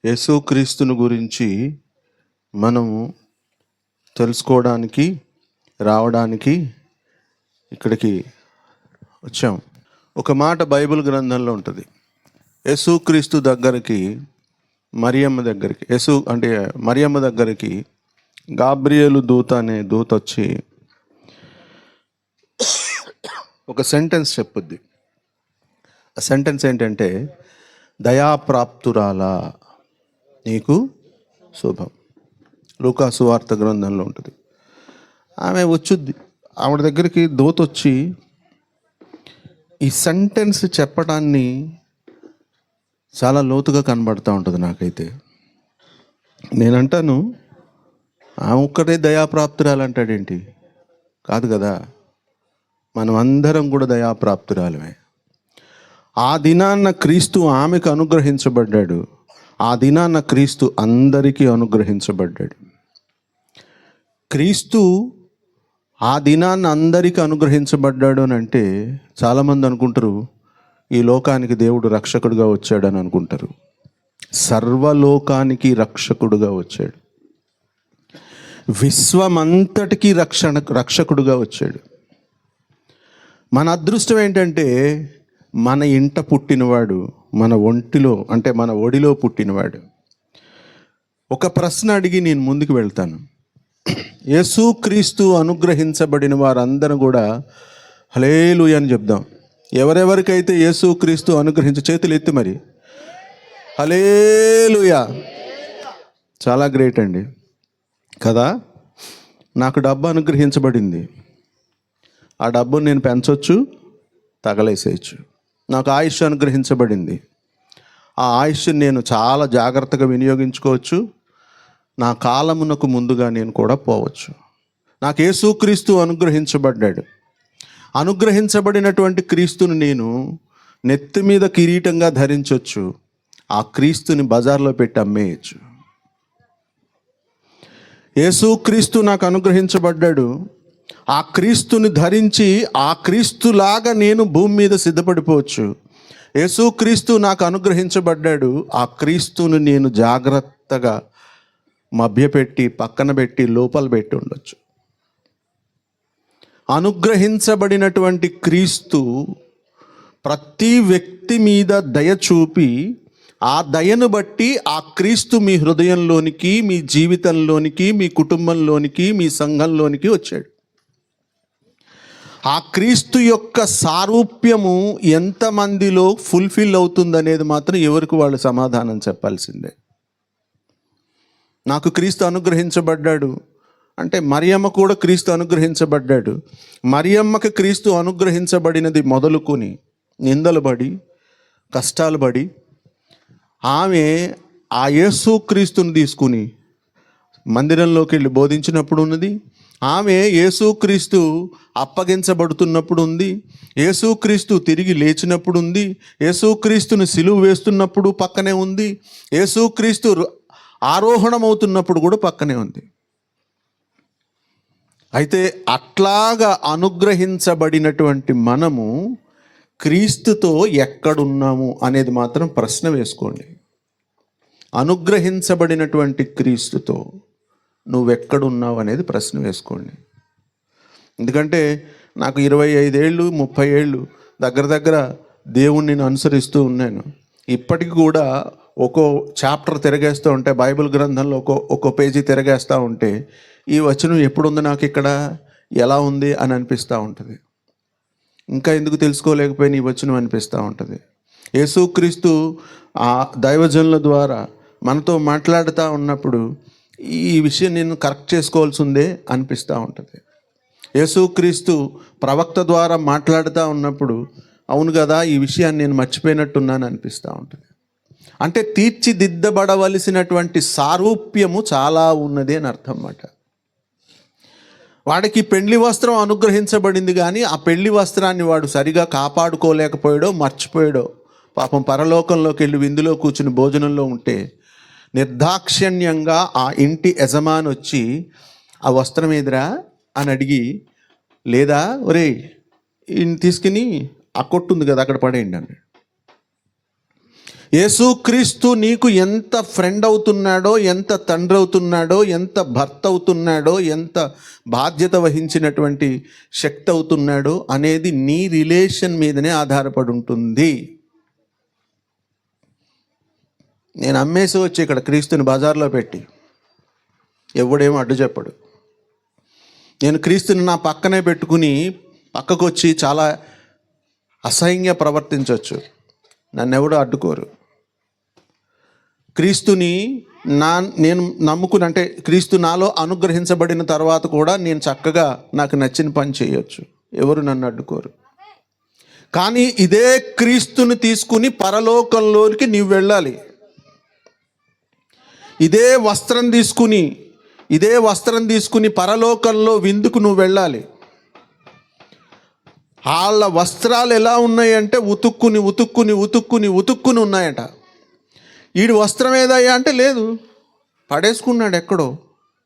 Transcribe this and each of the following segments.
యేసుక్రీస్తుని గురించి మనము తెలుసుకోవడానికి రావడానికి ఇక్కడికి వచ్చాం. ఒక మాట బైబిల్ గ్రంథంలో ఉంటుంది. యేసుక్రీస్తు దగ్గరికి మరియమ్మ దగ్గరికి గాబ్రియేలు దూత అనే దూత వచ్చి ఒక సెంటెన్స్ చెప్పుద్ది. ఆ సెంటెన్స్ ఏంటంటే, దయాప్రాప్తురాలా నీకు శుభం. లూకా సువార్త గ్రంథంలో ఉంటుంది. ఆమె వచ్చుద్ది, ఆవిడ దగ్గరికి దూత వచ్చి ఈ సెంటెన్స్ చెప్పడాన్ని చాలా లోతుగా కనబడుతూ ఉంటుంది. నాకైతే నేనంటాను, ఆమె ఒక్కటే దయాప్రాప్తురాలు అంటాడేంటి? కాదు కదా, మనం అందరం కూడా దయాప్రాప్తురాలమే. ఆ దినాన్న క్రీస్తు ఆమెకు అనుగ్రహించబడ్డాడు, ఆ దినాన్న క్రీస్తు అందరికీ అనుగ్రహించబడ్డాడు. క్రీస్తు ఆ దినాన్న అందరికీ అనుగ్రహించబడ్డాడు అని అంటే చాలామంది అనుకుంటారు ఈ లోకానికి దేవుడు రక్షకుడుగా వచ్చాడని అనుకుంటారు. సర్వలోకానికి రక్షకుడుగా వచ్చాడు. విశ్వమంతటికి రక్షకుడుగా వచ్చాడు. మన అదృష్టం ఏంటంటే మన ఇంట పుట్టినవాడు, మన ఒంటిలో అంటే మన ఒడిలో పుట్టినవాడు. ఒక ప్రశ్న అడిగి నేను ముందుకు వెళ్తాను. యేసుక్రీస్తు అనుగ్రహించబడిన వారందరూ కూడా హల్లెలూయా అని చెప్దాం. ఎవరెవరికైతే యేసుక్రీస్తు చేతులు ఎత్తి మరి హల్లెలూయా. చాలా గ్రేట్ అండి కదా. నాకు డబ్బు అనుగ్రహించబడింది. ఆ డబ్బును నేను పెంచవచ్చు, తగలేసేయచ్చు. నాకు ఆయుష్ అనుగ్రహించబడింది. ఆ ఆయుష్ని నేను చాలా జాగ్రత్తగా వినియోగించుకోవచ్చు. నా కాలమునకు ముందుగా నేను కూడా పోవచ్చు. నాకు యేసుక్రీస్తు అనుగ్రహించబడ్డాడు. అనుగ్రహించబడినటువంటి క్రీస్తుని నేను నెత్తి మీద కిరీటంగా ధరించవచ్చు. ఆ క్రీస్తుని బజార్లో పెట్టి అమ్మేయచ్చు. యేసుక్రీస్తు నాకు అనుగ్రహించబడ్డాడు. ఆ క్రీస్తుని ధరించి ఆ క్రీస్తులాగా నేను భూమి మీద సిద్ధపడిపోవచ్చు. యేసుక్రీస్తు నాకు అనుగ్రహించబడ్డాడు. ఆ క్రీస్తుని నేను జాగ్రత్తగా మభ్యపెట్టి పక్కన పెట్టి లోపల పెట్టి ఉండొచ్చు. అనుగ్రహించబడినటువంటి క్రీస్తు ప్రతి వ్యక్తి మీద దయ చూపి ఆ దయను బట్టి ఆ క్రీస్తు మీ హృదయంలోనికి, మీ జీవితంలోనికి, మీ కుటుంబంలోనికి, మీ సంఘంలోనికి వచ్చాడు. ఆ క్రీస్తు యొక్క సారూప్యము ఎంతమందిలో ఫుల్ఫిల్ అవుతుందనేది మాత్రం ఎవరికి వాళ్ళు సమాధానం చెప్పాల్సిందే. నాకు క్రీస్తు అనుగ్రహించబడ్డాడు అంటే మరియమ్మ కూడా క్రీస్తు అనుగ్రహించబడ్డాడు. మరియమ్మకి క్రీస్తు అనుగ్రహించబడినది మొదలుకొని నిందలు పడి కష్టాలు పడి ఆమె ఆ యేసుక్రీస్తుని తీసుకుని మందిరంలోకి వెళ్ళి బోధించినప్పుడు ఉన్నది. ఆమె యేసుక్రీస్తు అప్పగించబడుతున్నప్పుడు ఉంది. యేసుక్రీస్తు తిరిగి లేచినప్పుడు ఉంది. యేసుక్రీస్తుని సిలువ వేస్తున్నప్పుడు పక్కనే ఉంది. యేసుక్రీస్తు ఆరోహణమవుతున్నప్పుడు కూడా పక్కనే ఉంది. అయితే అట్లాగా అనుగ్రహించబడినటువంటి మనము క్రీస్తుతో ఎక్కడున్నాము అనేది మాత్రం ప్రశ్న వేసుకోండి. అనుగ్రహించబడినటువంటి క్రీస్తుతో నువ్వెక్కడున్నావు అనేది ప్రశ్న వేసుకోండి. ఎందుకంటే నాకు 25 ఏళ్ళు 30 ఏళ్ళు దగ్గర దేవుణ్ణి నేను అనుసరిస్తూ ఉన్నాను. ఇప్పటికి కూడా ఒక్కో చాప్టర్ తిరగేస్తూ ఉంటే, బైబిల్ గ్రంథంలో ఒక్కో పేజీ తిరగేస్తూ ఉంటే ఈ వచనం ఎప్పుడుంది, నాకు ఇక్కడ ఎలా ఉంది అని అనిపిస్తూ ఉంటుంది. ఇంకా ఎందుకు తెలుసుకోలేకపోయినా ఈ వచనం అనిపిస్తూ ఉంటుంది. యేసుక్రీస్తు ఆ దైవజనుల ద్వారా మనతో మాట్లాడుతూ ఉన్నప్పుడు ఈ విషయం నేను కరెక్ట్ చేసుకోవాల్సి ఉందే అనిపిస్తూ ఉంటుంది. యేసుక్రీస్తు ప్రవక్త ద్వారా మాట్లాడుతూ ఉన్నప్పుడు అవును కదా, ఈ విషయాన్ని నేను మర్చిపోయినట్టున్నాను అనిపిస్తూ ఉంటుంది. అంటే తీర్చిదిద్దబడవలసినటువంటి సారూప్యము చాలా ఉన్నది అని అర్థం అన్నమాట. వాడికి పెళ్లి వస్త్రం అనుగ్రహించబడింది, కానీ ఆ పెళ్లి వస్త్రాన్ని వాడు సరిగా కాపాడుకోలేకపోయాడో మర్చిపోయాడో. పాపం పరలోకంలోకి వెళ్ళి విందులో కూర్చుని భోజనంలో ఉంటే నిర్దాక్షిణ్యంగా ఆ ఇంటి యజమాని వచ్చి ఆ వస్త్రం ఏదిరా అని అడిగి, లేదా ఒరే ఈయన తీసుకుని ఆ కొట్టుంది కదా అక్కడ పడేయండి అన్నాడు. యేసుక్రీస్తు నీకు ఎంత ఫ్రెండ్ అవుతున్నాడో, ఎంత తండ్రి అవుతున్నాడో, ఎంత భర్త అవుతున్నాడో, ఎంత బాధ్యత వహించినటువంటి శక్తి అవుతున్నాడో అనేది నీ రిలేషన్ మీదనే ఆధారపడి ఉంటుంది. నేను అమ్మేసి వచ్చి ఇక్కడ క్రీస్తుని బజార్లో పెట్టి ఎవడేమో అడ్డు చెప్పడు. నేను క్రీస్తుని నా పక్కనే పెట్టుకుని పక్కకు వచ్చి చాలా అసహ్యంగా ప్రవర్తించవచ్చు, నన్ను ఎవడో అడ్డుకోరు. క్రీస్తుని నేను నమ్ముకుని, అంటే క్రీస్తు నాలో అనుగ్రహించబడిన తర్వాత కూడా నేను చక్కగా నాకు నచ్చిన పని చేయొచ్చు, ఎవరు నన్ను అడ్డుకోరు. కానీ ఇదే క్రీస్తుని తీసుకుని పరలోకంలోనికి నీవు వెళ్ళాలి. ఇదే వస్త్రం తీసుకుని పరలోకంలో విందుకు నువ్వు వెళ్ళాలి. వాళ్ళ వస్త్రాలు ఎలా ఉన్నాయంటే ఉతుక్కుని ఉన్నాయట. వీడి వస్త్రం ఏదయ్యా అంటే లేదు, పడేసుకున్నాడు, ఎక్కడో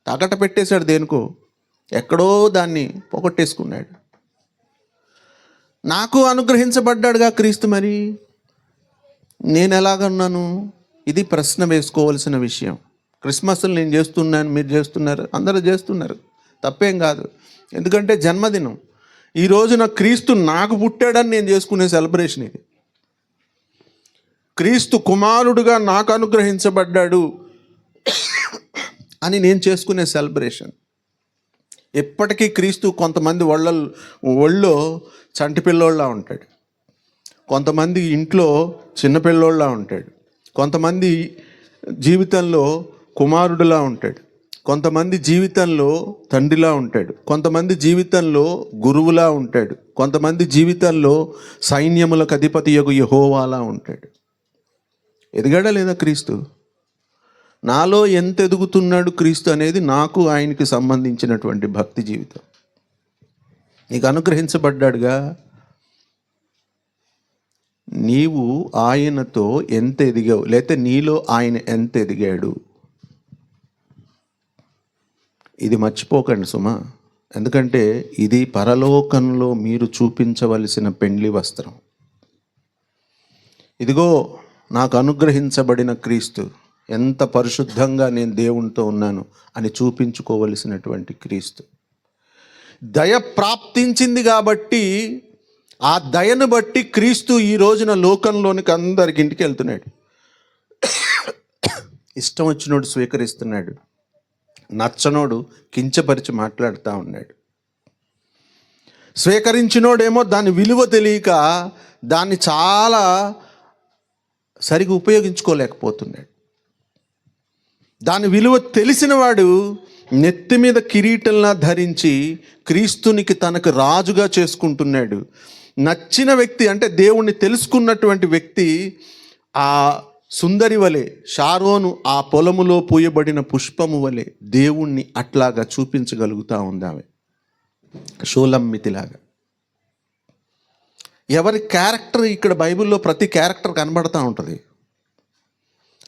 తాకట పెట్టేశాడు, దేనికో ఎక్కడో దాన్ని పోగొట్టేసుకున్నాడు. నాకు అనుగ్రహించబడ్డాడుగా క్రీస్తు, మరి నేను ఎలాగన్నాను? ఇది ప్రశ్న వేసుకోవాల్సిన విషయం. క్రిస్మస్లు నేను చేస్తున్నాను, మీరు చేస్తున్నారు, అందరూ చేస్తున్నారు, తప్పేం కాదు. ఎందుకంటే జన్మదినం. ఈ రోజున క్రీస్తు నాకు పుట్టాడని నేను చేసుకునే సెలబ్రేషన్ ఇది. క్రీస్తు కుమారుడుగా నాకు అనుగ్రహించబడ్డాడు అని నేను చేసుకునే సెలబ్రేషన్. ఎప్పటికీ క్రీస్తు కొంతమంది ఒళ్ళో చంటి పిల్లోళ్ళ ఉంటాడు, కొంతమంది ఇంట్లో చిన్నపిల్లోళ్ళ ఉంటాడు, కొంతమంది జీవితంలో కుమారుడిలా ఉంటాడు, కొంతమంది జీవితంలో తండ్రిలా ఉంటాడు, కొంతమంది జీవితంలో గురువులా ఉంటాడు, కొంతమంది జీవితంలో సైన్యములకు అధిపతియగు యెహోవాలా ఉంటాడు. ఎదిగాడా లేదా క్రీస్తు? నాలో ఎంత ఎదుగుతున్నాడు క్రీస్తు అనేది నాకు ఆయనకి సంబంధించినటువంటి భక్తి జీవితం. నీకు అనుగ్రహించబడ్డాడుగా, నీవు ఆయనతో ఎంత ఎదిగావు, లేకపోతే నీలో ఆయన ఎంత ఎదిగాడు, ఇది మర్చిపోకండి సుమా. ఎందుకంటే ఇది పరలోకంలో మీరు చూపించవలసిన పెండ్లి వస్త్రం. ఇదిగో నాకు అనుగ్రహించబడిన క్రీస్తు, ఎంత పరిశుద్ధంగా నేను దేవునితో ఉన్నాను అని చూపించుకోవలసినటువంటి క్రీస్తు. దయ ప్రాప్తించింది కాబట్టి ఆ దయను బట్టి క్రీస్తు ఈ రోజున లోకంలోనికి అందరికి ఇంటికి వెళ్తున్నాడు. ఇష్టం వచ్చినోడు స్వీకరిస్తున్నాడు, నచ్చనోడు కించపరిచి మాట్లాడుతూ ఉన్నాడు. స్వీకరించినోడేమో దాని విలువ తెలియక దాన్ని చాలా సరిగా ఉపయోగించుకోలేకపోతున్నాడు. దాని విలువ తెలిసిన వాడు నెత్తి మీద కిరీటంలా ధరించి క్రీస్తునికి తనకు రాజుగా చేసుకుంటున్నాడు. నచ్చిన వ్యక్తి, అంటే దేవుణ్ణి తెలుసుకున్నటువంటి వ్యక్తి ఆ సుందరి వలె, షారోను ఆ పొలములో పూయబడిన పుష్పము వలె దేవుణ్ణి అట్లాగా చూపించగలుగుతూ ఉందామె, షూలమ్మితిలాగా. ఎవరి క్యారెక్టర్ ఇక్కడ బైబిల్లో ప్రతి క్యారెక్టర్ కనబడుతూ ఉంటుంది.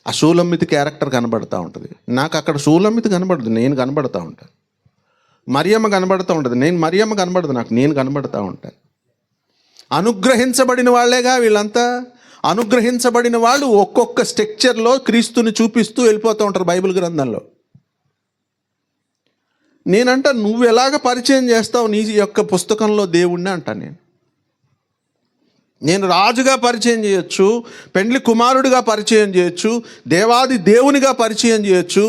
ఆ షూలమ్మితి క్యారెక్టర్ కనబడుతూ ఉంటుంది. నాకు అక్కడ షూలమ్మితి కనబడదు, నేను కనబడుతూ ఉంటాను. మరియమ్మ కనబడుతూ ఉంటుంది, మరియమ్మ కనబడదు, నేను కనబడుతూ ఉంటాను. అనుగ్రహించబడిన వాళ్ళేగా వీళ్ళంతా. అనుగ్రహించబడిన వాళ్ళు ఒక్కొక్క స్ట్రక్చర్లో క్రీస్తుని చూపిస్తూ వెళ్ళిపోతూ ఉంటారు బైబిల్ గ్రంథంలో. నేనంట, నువ్వు ఎలాగ పరిచయం చేస్తావు నీ యొక్క పుస్తకంలో దేవుణ్ణి అంట. నేను రాజుగా పరిచయం చేయొచ్చు, పెండ్లి కుమారుడిగా పరిచయం చేయొచ్చు, దేవాది దేవునిగా పరిచయం చేయొచ్చు,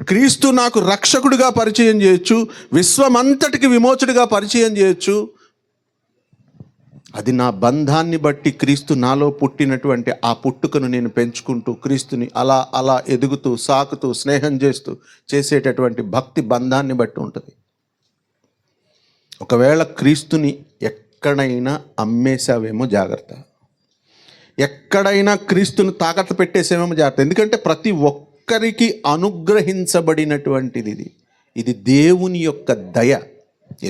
క్రీస్తు నాకు రక్షకుడిగా పరిచయం చేయొచ్చు, విశ్వమంతటికి విమోచకుడిగా పరిచయం చేయొచ్చు. అది నా బంధాన్ని బట్టి, క్రీస్తు నాలో పుట్టినటువంటి ఆ పుట్టుకను నేను పెంచుకుంటూ క్రీస్తుని అలా అలా ఎదుగుతూ సాకుతూ స్నేహం చేస్తూ చేసేటటువంటి భక్తి బంధాన్ని బట్టి ఉంటుంది. ఒకవేళ క్రీస్తుని ఎక్కడైనా అమ్మేసావేమో జాగ్రత్త, ఎక్కడైనా క్రీస్తుని తాకట్టు పెట్టేసేమో జాగ్రత్త. ఎందుకంటే ప్రతి ఒక్కరికి అనుగ్రహించబడినటువంటిది ఇది దేవుని యొక్క దయ.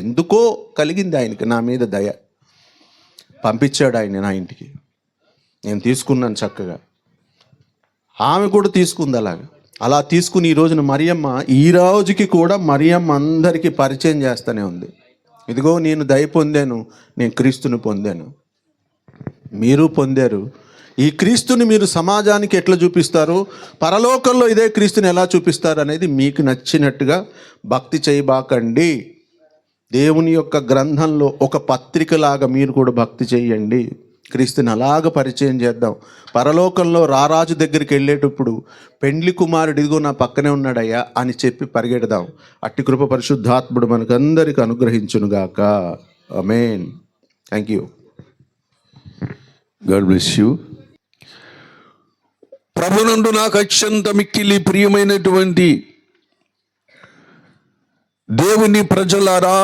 ఎందుకో కలిగింది ఆయనకి నా మీద దయ, పంపించాడు ఆయన నా ఇంటికి. నేను తీసుకున్నాను చక్కగా, ఆమె కూడా తీసుకుంది అలా తీసుకుని ఈ రోజున మరియమ్మ, ఈ రోజుకి కూడా మరియమ్మ అందరికీ పరిచయం చేస్తూనే ఉంది. ఇదిగో నేను దయ పొందాను, నేను క్రీస్తుని పొందాను, మీరు పొందారు. ఈ క్రీస్తుని మీరు సమాజానికి ఎట్లా చూపిస్తారు, పరలోకంలో ఇదే క్రీస్తుని ఎలా చూపిస్తారు అనేది మీకు నచ్చినట్టుగా భక్తి చేయబాకండి. దేవుని యొక్క గ్రంథంలో ఒక పత్రికలాగా మీరు కూడా భక్తి చేయండి. క్రీస్తుని అలాగ పరిచయం చేద్దాం. పరలోకంలో రారాజు దగ్గరికి వెళ్ళేటప్పుడు పెండ్లి కుమారుడు ఇదిగో నా పక్కనే ఉన్నాడయ్యా అని చెప్పి పరిగెడదాం. అట్టి కృప పరిశుద్ధాత్ముడు మనకందరికి అనుగ్రహించునుగాక. ఆమేన్. Thank you. God bless you. ప్రభునందు నాకు అత్యంత మిక్కిలి ప్రియమైనటువంటి దేవుని ప్రజలారా,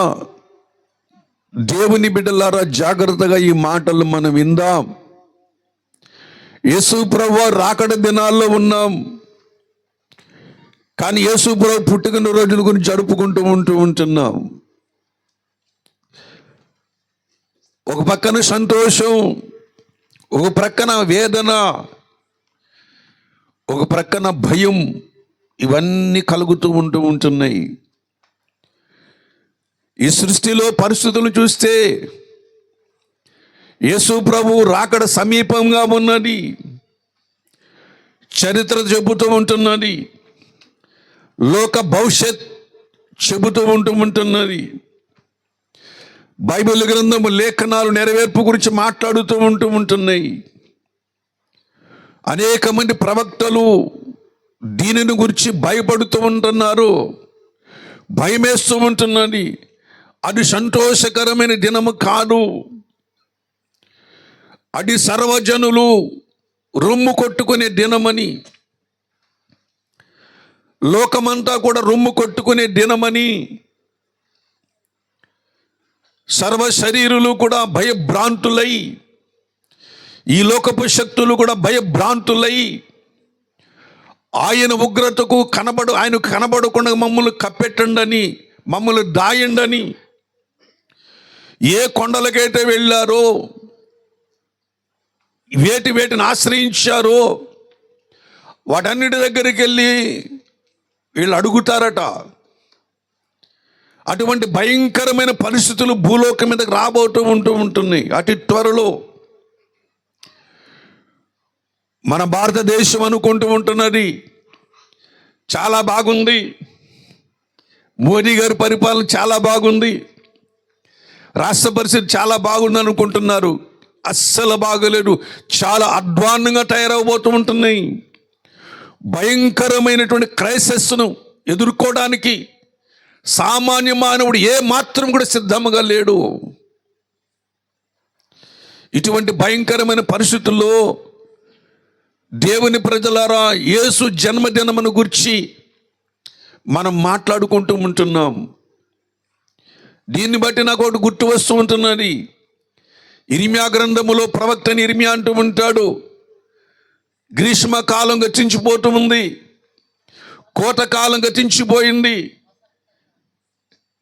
దేవుని బిడ్డలారా, జాగ్రత్తగా ఈ మాటలు మనం విందాం. యేసు ప్రభువు రాకడ దినాల్లో ఉన్నాం. కానీ యేసు ప్రభు పుట్టిన రోజుల గురించి జరుపుకుంటూ ఉంటున్నాం. ఒక పక్కన సంతోషం, ఒక ప్రక్కన వేదన, ఒక ప్రక్కన భయం, ఇవన్నీ కలుగుతూ ఉంటున్నాయి. ఈ సృష్టిలో పరిస్థితులు చూస్తే యేసు ప్రభు రాకడ సమీపంగా ఉన్నది. చరిత్ర చెబుతూ ఉంటున్నది, లోక భవిష్యత్ చెబుతూ ఉంటున్నది. బైబిల్ గ్రంథము లేఖనాలు నెరవేర్పు గురించి మాట్లాడుతూ ఉంటున్నాయి. అనేక మంది ప్రవక్తలు దీనిని గురించి భయపడుతూ ఉంటున్నారు, భయమేస్తూ ఉంటున్నది. అది సంతోషకరమైన దినము కాదు. అది సర్వజనులు రొమ్ము కొట్టుకునే దినమని, లోకమంతా కూడా రొమ్ము కొట్టుకునే దినమని, సర్వ శరీరులు కూడా భయభ్రాంతులై, ఈ లోకపు శక్తులు కూడా భయభ్రాంతులై ఆయన ఉగ్రతకు ఆయనకు కనబడకుండా మమ్మల్ని కప్పెట్టండి, మమ్మల్ని దాయండని ఏ కొండలకైతే వెళ్ళారో, వేటిని ఆశ్రయించారో వాటన్నిటి దగ్గరికి వెళ్ళి వీళ్ళు అడుగుతారట. అటువంటి భయంకరమైన పరిస్థితులు భూలోకం మీదకి రాబోతూ ఉంటున్నాయి. అతి త్వరలో మన భారతదేశం అనుకుంటూ ఉంటున్నది చాలా బాగుంది, మోదీ గారి పరిపాలన చాలా బాగుంది, రాష్ట్ర పరిస్థితి చాలా బాగుంది అనుకుంటున్నారు. అస్సలు బాగలేదు. చాలా అధ్వాన్నంగా తయారవబోతూ ఉంటున్నాయి. భయంకరమైనటువంటి క్రైసిస్ను ఎదుర్కోవడానికి సామాన్య మానవుడు ఏ మాత్రం కూడా సిద్ధంగా లేడు. ఇటువంటి భయంకరమైన పరిస్థితుల్లో దేవుని ప్రజలారా, యేసు జన్మదినమును గురించి మనం మాట్లాడుకుంటూ ఉంటున్నాం. దీన్ని బట్టి నాకు ఒకటి గుర్తు వస్తూ ఉంటున్నది. ఇర్మియా గ్రంథములో ప్రవక్తని ఇర్మియా అంటూ ఉంటాడు, గ్రీష్మకాలం గతించిపోతూ ఉంది, కోతకాలం గతించిపోయింది.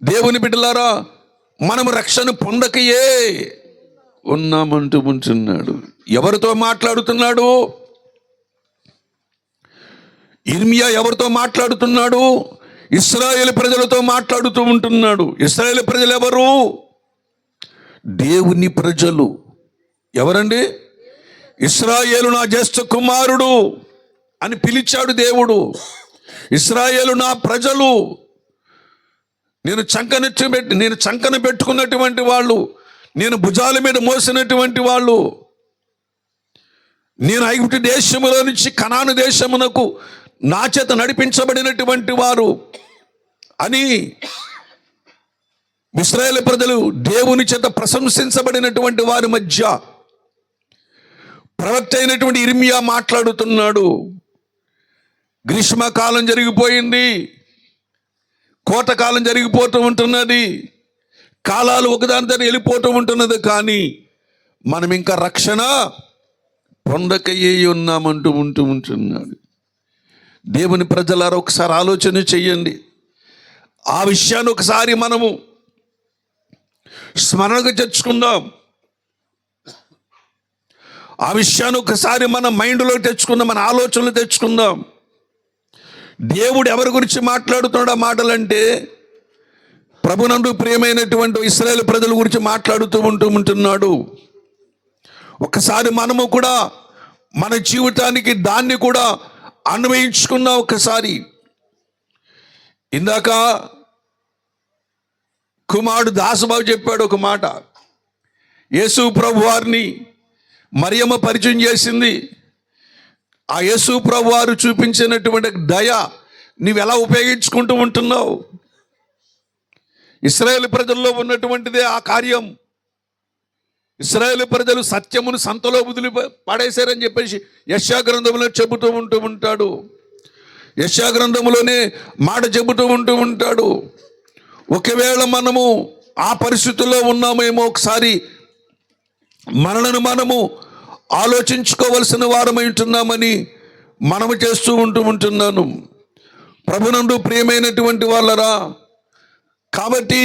దేవుని బిడ్డలారా, మనము రక్షణ పొందకయే ఉన్నామంటూ ఉంటున్నాడు. ఎవరితో మాట్లాడుతున్నాడు? ఇర్మియా ఎవరితో మాట్లాడుతున్నాడు? ఇశ్రాయేలు ప్రజలతో మాట్లాడుతూ ఉంటున్నాడు. ఇశ్రాయేలు ప్రజలు ఎవరు? దేవుని ప్రజలు. ఎవరండి? ఇశ్రాయేలు నా జ్యేష్ఠ కుమారుడు అని పిలిచాడు దేవుడు. ఇశ్రాయేలు నా ప్రజలు, నేను చంకన పెట్టుకున్నటువంటి వాళ్ళు, నేను భుజాల మీద మోసినటువంటి వాళ్ళు, నేను ఐగుప్తు దేశములో నుంచి కనాను దేశమునకు నా చేత నడిపించబడినటువంటి వారు అని ఇశ్రాయేలు ప్రజలు దేవుని చేత ప్రశంసించబడినటువంటి వారి మధ్య ప్రవక్త అయినటువంటి ఇర్మియా మాట్లాడుతున్నాడు. గ్రీష్మకాలం జరిగిపోయింది, కోతకాలం జరిగిపోతూ ఉంటున్నది, కాలాలు ఒకదాని దగ్గర వెళ్ళిపోతూ ఉంటున్నది. కానీ మనం ఇంకా రక్షణ పొందకయ్యే ఉన్నామంటూ ఉంటున్నాడు. దేవుని ప్రజలారా, ఒకసారి ఆలోచన చెయ్యండి. ఆ విషయాన్ని ఒకసారి మనము స్మరణకు తెచ్చుకుందాం. ఆ విషయాన్ని ఒకసారి మన మైండ్లో తెచ్చుకుందాం, మన ఆలోచనలు తెచ్చుకుందాం. దేవుడు ఎవరి గురించి మాట్లాడుతున్నాడు? ఆ మాటలంటే ప్రభునందు ప్రియమైనటువంటి ఇశ్రాయేలు ప్రజల గురించి మాట్లాడుతూ ఉంటున్నాడు. ఒకసారి మనము కూడా మన జీవితానికి దాన్ని కూడా అన్వయించుకున్నాం. ఒకసారి ఇందాక కుమారుడు దాసబాబు చెప్పాడు ఒక మాట. యేసు ప్రభు వారిని మరియమ్మ పరిచయం చేసింది. ఆ యేసు ప్రభు వారు చూపించినటువంటి దయ నీవు ఎలా ఉపయోగించుకుంటూ ఉంటున్నావు? ఇశ్రాయేలు ప్రజల్లో ఉన్నటువంటిదే ఆ కార్యం. ఇశ్రాయేలు ప్రజలు సత్యమును సంతలో వదిలి పడేశారని చెప్పేసి యెషయా గ్రంథంలో చెబుతూ ఉంటాడు. యెషయా గ్రంథంలోనే మాట చెబుతూ ఉంటాడు. ఒకవేళ మనము ఆ పరిస్థితుల్లో ఉన్నామేమో ఒకసారి మనలను మనము ఆలోచించుకోవలసిన వారమై ఉంటున్నామని మనము చేస్తూ ఉంటున్నాను. ప్రభునందు ప్రియమైనటువంటి వాళ్ళరా, కాబట్టి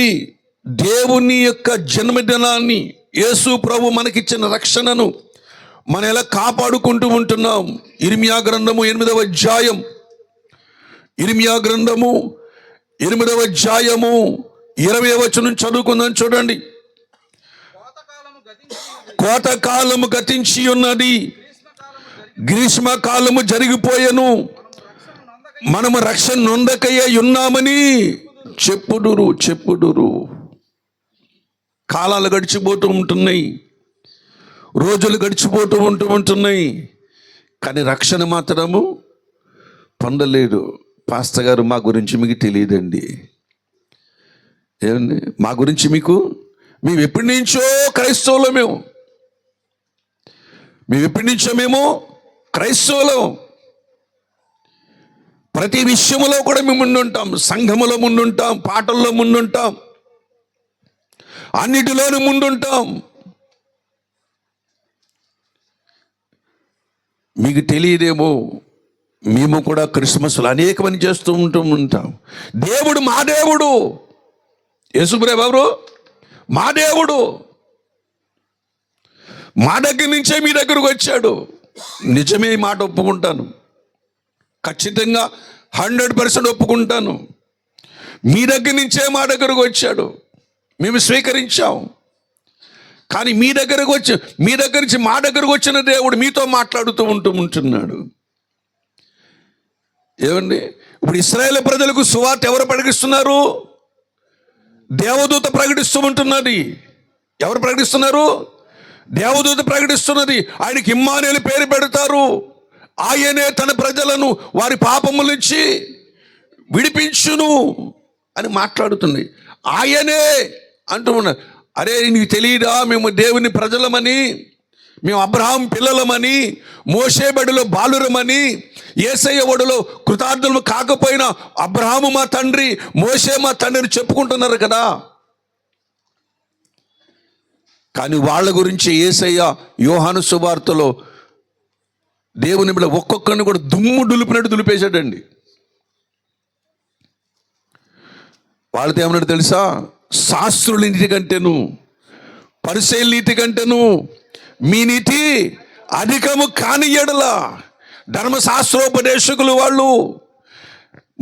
దేవుని యొక్క జన్మదినాన్ని, యేసు ప్రభు మనకిచ్చిన రక్షణను మనం ఎలా కాపాడుకుంటూ ఉంటున్నాం? ఇర్మియా గ్రంథము 8వ అధ్యాయం, ఇర్మియా గ్రంథము 8వ అధ్యాయము 20వ వచనం చదువుకుందాం. చూడండి. కోతకాలము గతించి ఉన్నది, గ్రీష్మకాలము జరిగిపోయెను, మనము రక్షణ నొందకయ్యే ఉన్నామని చెప్పుదురు. కాలాలు గడిచిపోతూ ఉంటున్నాయి, రోజులు గడిచిపోతూ ఉంటున్నాయి, కానీ రక్షణ మాత్రము పొందలేదు. పాస్టర్ గారు, మా గురించి మీకు తెలియదండి. ఏమండి, మా గురించి మేము ఎప్పటి నుంచో క్రైస్తవులు, మేము ఎప్పటి నుంచో క్రైస్తవులం. ప్రతి విషయంలో కూడా మేము ముందుంటాం, సంఘములో ముందుంటాం, పాటల్లో ముందుంటాం, అన్నిటిలోనూ ముందుంటాం. మీకు తెలియదేమో, మేము కూడా క్రిస్మస్లు అనేకమని చేస్తూ ఉంటాం. దేవుడు మా దేవుడు, యేసుప్రభు ఎవరు? మా దేవుడు. మా దగ్గర నుంచే మీ దగ్గరకు వచ్చాడు. నిజమే, ఈ మాట ఒప్పుకుంటాను, ఖచ్చితంగా 100% ఒప్పుకుంటాను. మీ దగ్గర నుంచే మా దగ్గరకు వచ్చాడు, మేము స్వీకరించాం. కానీ మీ దగ్గర నుంచి మా దగ్గరకు వచ్చిన దేవుడు మీతో మాట్లాడుతూ ఉంటున్నాడు. ఏమండి, ఇప్పుడు ఇశ్రాయేలు ప్రజలకు సువార్త ఎవరు ప్రకటిస్తున్నారు? దేవదూత ప్రకటిస్తూ ఉంటున్నది. ఎవరు ప్రకటిస్తున్నారు? దేవదూత ప్రకటిస్తున్నది. ఆయనకి ఇమ్మానుయేలు పేరు పెడతారు. ఆయనే తన ప్రజలను వారి పాపముల నుంచి విడిపించును అని మాట్లాడుతుంది. ఆయనే అంటూ ఉన్నారు. అరే, నీకు తెలియదా మేము దేవుని ప్రజలమని, మేము అబ్రహాం పిల్లలమని, మోషే బడిలో బాలురమని, యేసయ్య ఒడిలో కృతార్థులు కాకపోయినా అబ్రహాము మా తండ్రి, మోషే మా తండ్రిని చెప్పుకుంటున్నారు కదా. కానీ వాళ్ళ గురించి యేసయ్య యోహాను సువార్తలో దేవుని బిడ్డ ఒక్కొక్కరిని కూడా దుమ్ము దులిపినట్టు దులిపేశాడండి. వాళ్ళతో ఏమన్నాడు తెలుసా? శాస్త్రుల నీతి కంటేను, పరిసయ్యుల నీతి కంటేను మీ నీతి అధికము కాని యెడల, ధర్మశాస్త్రోపదేశకులు వాళ్ళు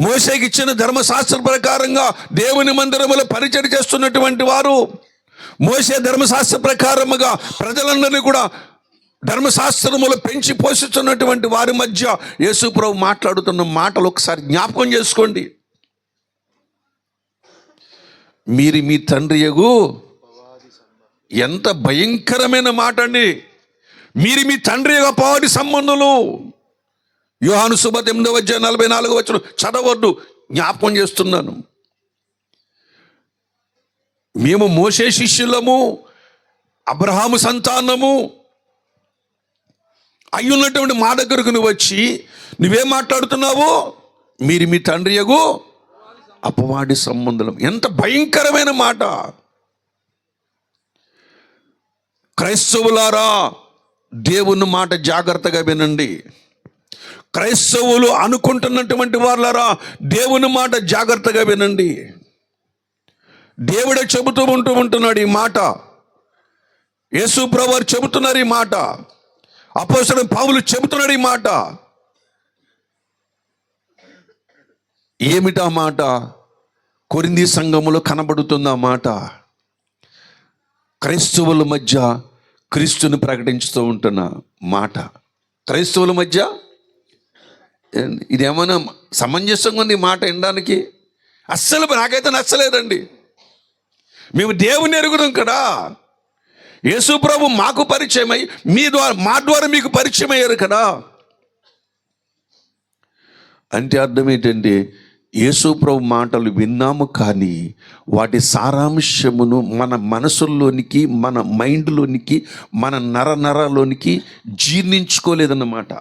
మోషేకి ఇచ్చిన ధర్మశాస్త్ర ప్రకారంగా దేవుని మందిరములో పరిచయం చేస్తున్నటువంటి వారు, మోషే ధర్మశాస్త్ర ప్రకారముగా ప్రజలందరినీ కూడా ధర్మశాస్త్రములు పెంచి పోషిస్తున్నటువంటి వారి మధ్య యేసు ప్రభు మాట్లాడుతున్న మాటలు ఒకసారి జ్ఞాపకం చేసుకోండి. మీరు మీ తండ్రి యగు, ఎంత భయంకరమైన మాట అండి. మీరు మీ తండ్రి యొక్క అపవాది సంబంధులు. యోహాను సువార్త 8వ అధ్యాయం 44వ వచనం చదవద్దు, జ్ఞాపకం చేస్తున్నాను. మేము మోషే శిష్యులము, అబ్రహాము సంతానము అయ్యున్నటువంటి మా దగ్గరకు నువ్వు వచ్చి నువ్వేం మాట్లాడుతున్నావు? మీరు మీ తండ్రి యగు అపవాది సంబంధులం. ఎంత భయంకరమైన మాట. క్రైస్తవులారా, దేవుని మాట జాగ్రత్తగా వినండి. క్రైస్తవులు అనుకుంటున్నటువంటి వాళ్ళారా, దేవుని మాట జాగ్రత్తగా వినండి. దేవుడే చెబుతూ ఉంటున్నాడు ఈ మాట. యేసు ప్రభువు చెబుతున్నారు ఈ మాట. అపోస్తలుడు పౌలు చెబుతున్నాడు ఈ మాట. ఏమిటా మాట? కొరింథీ సంఘములో కనబడుతుంది ఆ మాట. క్రైస్తవుల మధ్య క్రీస్తుని ప్రకటించుతూ ఉంటున్న మాట. క్రైస్తవుల మధ్య. ఇదేమైనా సమంజసంగా ఉంది ఈ మాట వినడానికి? అస్సలు నాకైతే నచ్చలేదండి. మేము దేవుని ఎరుగుదాం కదా, యేసు ప్రభు మాకు పరిచయం అయ్యి మా ద్వారా మీకు పరిచయం అయ్యారు కదా. అంటే అర్థం ఏంటంటే యేసు ప్రభు మాటలు విన్నాము కానీ వాటి సారాంశమును మన మనసుల్లోనికి, మన మైండ్లోనికి, మన నరలోనికి జీర్ణించుకోలేదన్నమాట.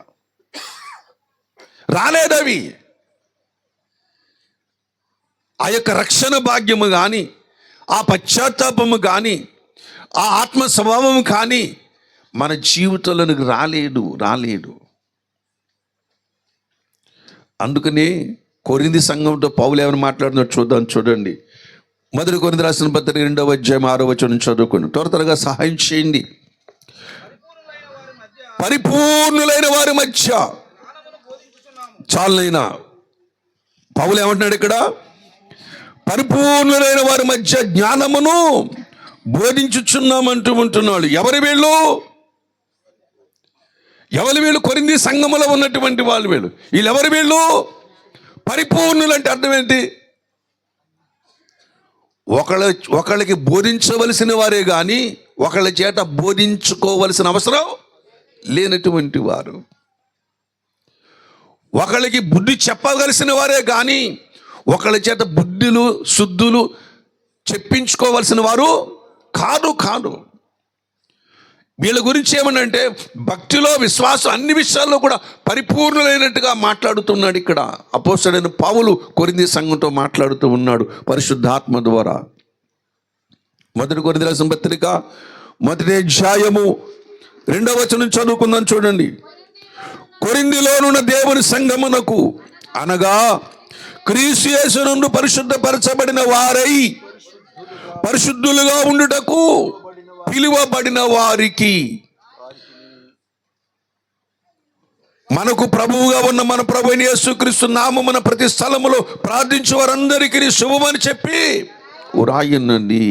రాలేదవి. ఆ యొక్క రక్షణ భాగ్యము కానీ, ఆ పశ్చాత్తాపము కానీ, ఆ ఆత్మ స్వభావము కానీ మన జీవితంలోనికి రాలేడు. అందుకనే కొరింథీ సంఘంతో పౌలు ఏమైనా మాట్లాడుతున్నాడు చూడండి. 1 కొరింథీ రాసిన పత్రిక 2వ అధ్యాయం 6వ వచనం చదువుకుని త్వరగా సహాయం చేయండి. పరిపూర్ణులైన వారి మధ్య చాలైనా పౌలు ఏమంటున్నాడు ఇక్కడ? పరిపూర్ణులైన వారి మధ్య జ్ఞానమును బోధించుచున్నామంటూ ఉంటున్నాడు. ఎవరు వీళ్ళు? కొరింథీ సంఘములో ఉన్నటువంటి వాళ్ళు వీళ్ళెవరు వీళ్ళు? పరిపూర్ణులు అంటే అర్థం ఏంటి? ఒకళ్ళకి బోధించవలసిన వారే కానీ ఒకళ్ళ చేత బోధించుకోవలసిన అవసరం లేనటువంటి వారు. ఒకళ్ళకి బుద్ధి చెప్పవలసిన వారే కానీ ఒకళ్ళ చేత బుద్ధులు శుద్ధులు చెప్పించుకోవలసిన వారు కాదు. వీళ్ళ గురించి ఏమనంటే భక్తిలో, విశ్వాసం, అన్ని విషయాల్లో కూడా పరిపూర్ణులైనట్టుగా మాట్లాడుతున్నాడు ఇక్కడ అపోస్తలుడైన పౌలు కొరింథీ సంఘంతో మాట్లాడుతూ ఉన్నాడు పరిశుద్ధాత్మ ద్వారా. 1 కొరింథీ రాసిన పత్రిక 1వ అధ్యాయము 2వ వచనం చదువుకుందాం చూడండి. కొరింథీలోనున్న దేవుని సంఘమునకు అనగా క్రీస్తు యేసునందు పరిశుద్ధపరచబడిన వారై పరిశుద్ధులుగా ఉండుటకు పిలువబడిన వారికి, మనకు ప్రభువుగా ఉన్న మన ప్రభువైన యేసుక్రీస్తు నామమున ప్రతి స్థలములో ప్రార్థించే వారందరికీ శుభమని చెప్పి రాయనండి.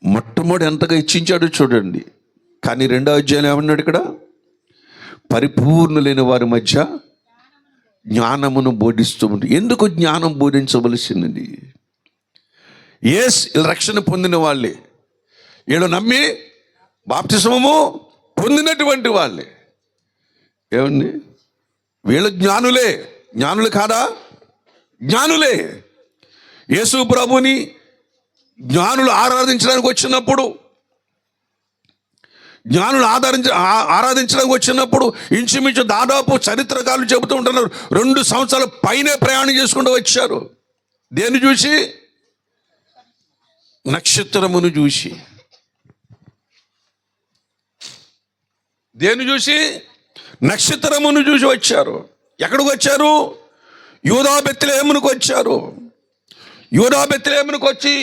మొట్టమొదటి ఎంతగా ఇచ్చించాడు చూడండి. కానీ 2వ అధ్యాయం ఏమన్నాడు ఇక్కడ? పరిపూర్ణులైన వారి మధ్య జ్ఞానమును బోధిస్తూ ఉంటుంది. ఎందుకు జ్ఞానం బోధించవలసింది? రక్షణ పొందిన వాళ్ళే, వీళ్ళు నమ్మి బాప్తిస్మము పొందినటువంటి వాళ్ళే. ఏమండి? వీళ్ళు జ్ఞానులు కాదా? జ్ఞానులే. యేసు ప్రభుని జ్ఞానులు ఆరాధించడానికి వచ్చినప్పుడు ఇంచుమించు దాదాపు చరిత్రకారులు చెబుతూ ఉంటున్నారు 2 సంవత్సరాల పైనే ప్రయాణం చేసుకుంటూ వచ్చారు. దేన్ని చూసి? నక్షత్రమును చూసి. నక్షత్రమును చూసి వచ్చారు. ఎక్కడికి వచ్చారు? యూదా బెత్లెహేమునకు వచ్చారు. యూదా బెత్లెహేమునకు వచ్చి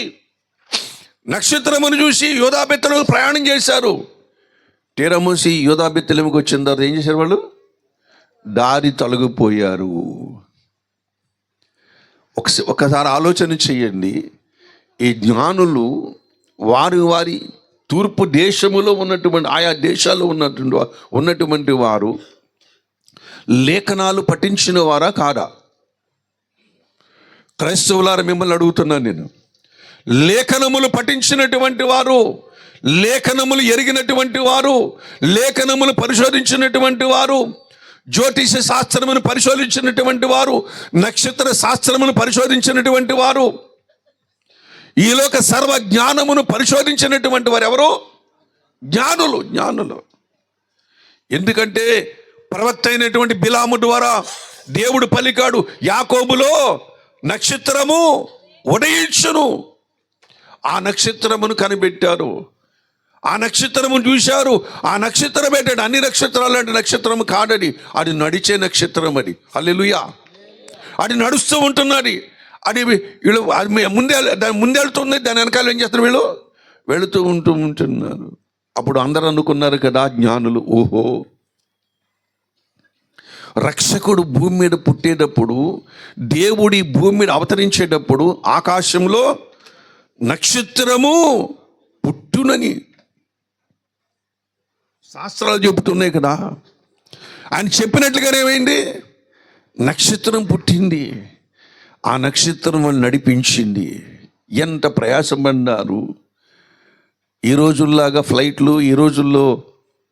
నక్షత్రమును చూసి యూదా బెత్లెహేముకు ప్రయాణం చేశారు. తీరమూసి యూదా బెత్లెహేముకు వచ్చిన తర్వాత ఏం చేశారు? వాళ్ళు దారి తొలగిపోయారు. ఒకసారి ఆలోచన చెయ్యండి. ఈ జ్ఞానులు వారి తూర్పు దేశములో ఉన్నటువంటి ఆయా దేశాల్లో ఉన్నటువంటి వారు లేఖనాలు పఠించిన వారా కాదా? క్రైస్తవులారా మిమ్మల్ని అడుగుతున్నాను నేను. లేఖనములు పఠించినటువంటి వారు, లేఖనములు ఎరిగినటువంటి వారు, లేఖనములు పరిశోధించినటువంటి వారు, జ్యోతిష శాస్త్రమును పరిశోధించినటువంటి వారు, నక్షత్ర శాస్త్రమును పరిశోధించినటువంటి వారు, ఈ లోక సర్వ జ్ఞానమును పరిశోధించినటువంటి వారు ఎవరు? జ్ఞానులు. ఎందుకంటే ప్రవక్త అయినటువంటి బిలాము ద్వారా దేవుడు పలికాడు, యాకోబులో నక్షత్రము ఉదయించును. ఆ నక్షత్రమును కనిపెట్టారు, ఆ నక్షత్రమును చూశారు. ఆ నక్షత్రం ఏంటంటే అన్ని నక్షత్రాలు అంటే నక్షత్రము కాదది, అది నడిచే నక్షత్రం. అది హల్లెలూయా. అది నడుస్తూ ఉంటున్నది. అది వీళ్ళు ముందెళ్తుంది, దాని వెనకాల ఏం చేస్తారు? వీళ్ళు వెళుతూ ఉంటున్నారు. అప్పుడు అందరూ అనుకున్నారు కదా జ్ఞానులు, ఓహో, రక్షకుడు భూమి మీద పుట్టేటప్పుడు, దేవుడి భూమి మీద అవతరించేటప్పుడు ఆకాశంలో నక్షత్రము పుట్టునని శాస్త్రాలు చెబుతున్నాయి కదా. ఆయన చెప్పినట్లుగానే ఏమైంది? నక్షత్రం పుట్టింది. ఆ నక్షత్రం వాళ్ళు నడిపించింది. ఎంత ప్రయాసపడ్డారు. ఈ రోజుల్లాగా ఫ్లైట్లు, ఈ రోజుల్లో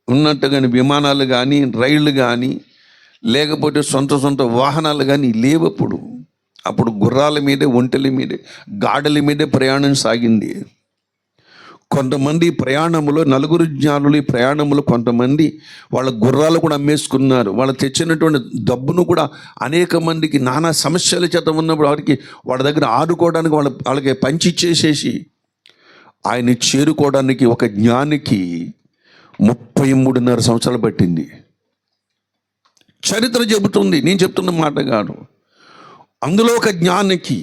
ఉన్నట్టుగాని విమానాలు కానీ, రైళ్ళు కానీ, లేకపోతే సొంత వాహనాలు కానీ లేవప్పుడు. అప్పుడు గుర్రాల మీదే, ఒంటెల మీదే, గాడిల మీదే ప్రయాణం సాగింది. కొంతమంది ప్రయాణంలో, నలుగురు జ్ఞానులు ఈ ప్రయాణంలో కొంతమంది వాళ్ళ గుర్రాలు కూడా అమ్మేసుకున్నారు. వాళ్ళు తెచ్చినటువంటి డబ్బును కూడా అనేక మందికి నానా సమస్యల చేత ఉన్నప్పుడు వారికి వాళ్ళ దగ్గర ఆడుకోవడానికి వాళ్ళకి పంచిచ్చేసేసి ఆయన చేరుకోవడానికి ఒక జ్ఞానికి 33.5 సంవత్సరాలు పట్టింది. చరిత్ర చెబుతుంది, నేను చెప్తున్న మాట కాదు. అందులో ఒక జ్ఞానికి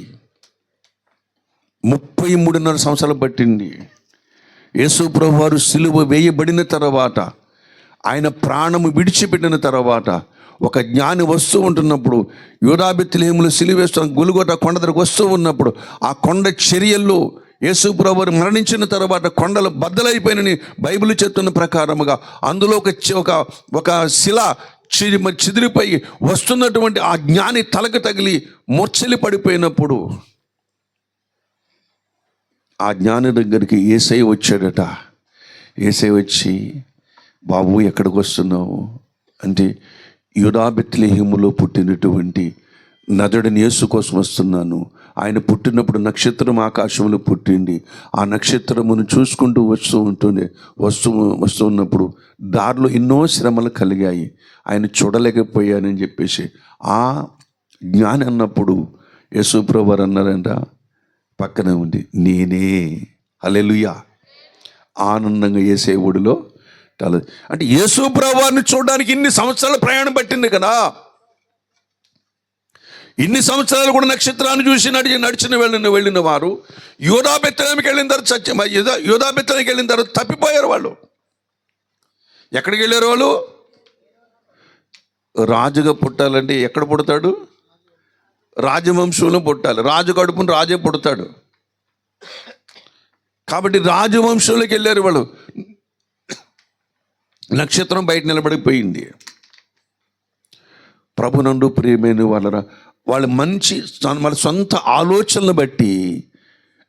33.5 సంవత్సరాలు పట్టింది. యేసు ప్రభువారు సిలువ వేయబడిన తర్వాత, ఆయన ప్రాణము విడిచిపెట్టిన తర్వాత, ఒక జ్ఞాని వస్తూ ఉంటున్నప్పుడు, యూదా బెత్లెహేములో సిలువ వేస్తున్న గొల్గొతా కొండ దగ్గరకు వస్తూ ఉన్నప్పుడు, ఆ కొండ చర్యల్లో యేసు ప్రభువారు మరణించిన తర్వాత కొండలు బద్దలైపోయినని బైబిల్ చెప్తున్న ప్రకారముగా అందులో ఒక శిల చిదిరిపోయి వస్తున్నటువంటి ఆ జ్ఞాని తలకు తగిలి మూర్ఛలి పడిపోయినప్పుడు ఆ జ్ఞాని దగ్గరికి యేసయ్య వచ్చాడట. యేసయ్య వచ్చి, బాబు ఎక్కడికి వస్తున్నావు అంటే, యూదా బెత్లెహేములో పుట్టినటువంటి నజరుడైన యేసు కోసం వస్తున్నాను. ఆయన పుట్టినప్పుడు నక్షత్రం ఆకాశంలో పుట్టింది. ఆ నక్షత్రమును చూసుకుంటూ వస్తూ ఉన్నప్పుడు దారిలో ఎన్నో శ్రమలు కలిగాయి, ఆయన చూడలేకపోయానని చెప్పేసి ఆ జ్ఞాని అన్నప్పుడు యేసు ప్రభువారు అన్నారంట, పక్కన ఉంది, నేనే. హల్లెలూయా. ఆనందంగా యేసే ఒడిలో అంటే యేసు ప్రభువారిని చూడడానికి ఇన్ని సంవత్సరాల ప్రయాణం పట్టింది కదా. ఇన్ని సంవత్సరాలు కూడా నక్షత్రాన్ని చూసి నడిచిన వెళ్ళిన వారు యూదా బెత్లెహేముకి వెళ్ళిన తర్వాత యూదా బెత్లెహేముకి వెళ్ళిన తర్వాత తప్పిపోయారు. వాళ్ళు ఎక్కడికి వెళ్ళారు? వాళ్ళు రాజుగా పుట్టాలంటే ఎక్కడ పుడతాడు? రాజవంశంలో పుట్టాలి. రాజు కడుపును రాజే పుడతాడు. కాబట్టి రాజవంశంలోకి వెళ్ళారు వాళ్ళు. నక్షత్రం బయట నిలబడిపోయింది. ప్రభునందు ప్రియమైన వాళ్ళ వాళ్ళ సొంత ఆలోచనలు బట్టి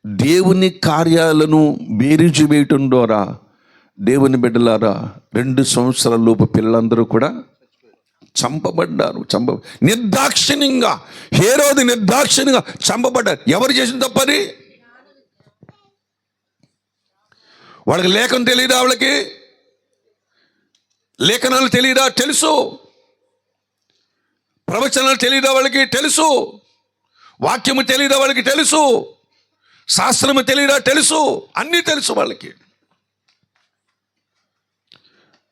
దేవుని కార్యాలను బేరీజు వేయటం ద్వారా దేవుని బిడ్డలారా 2 సంవత్సరాల లోపు పిల్లలందరూ కూడా చంపబడ్డారు. నిర్దాక్షిణ్యంగా, హేరోదు నిర్దాక్షిణ్యంగా చంపబడ్డారు. ఎవరు చేసిన తప్పని? వాళ్ళకి లేఖనం తెలియదా? వాళ్ళకి లేఖనాలు తెలియదా? తెలుసు. ప్రవచనాలు తెలియదా? వాళ్ళకి తెలుసు. వాక్యము తెలియదా? వాళ్ళకి తెలుసు. శాస్త్రము తెలియదా? తెలుసు. అన్నీ తెలుసు వాళ్ళకి.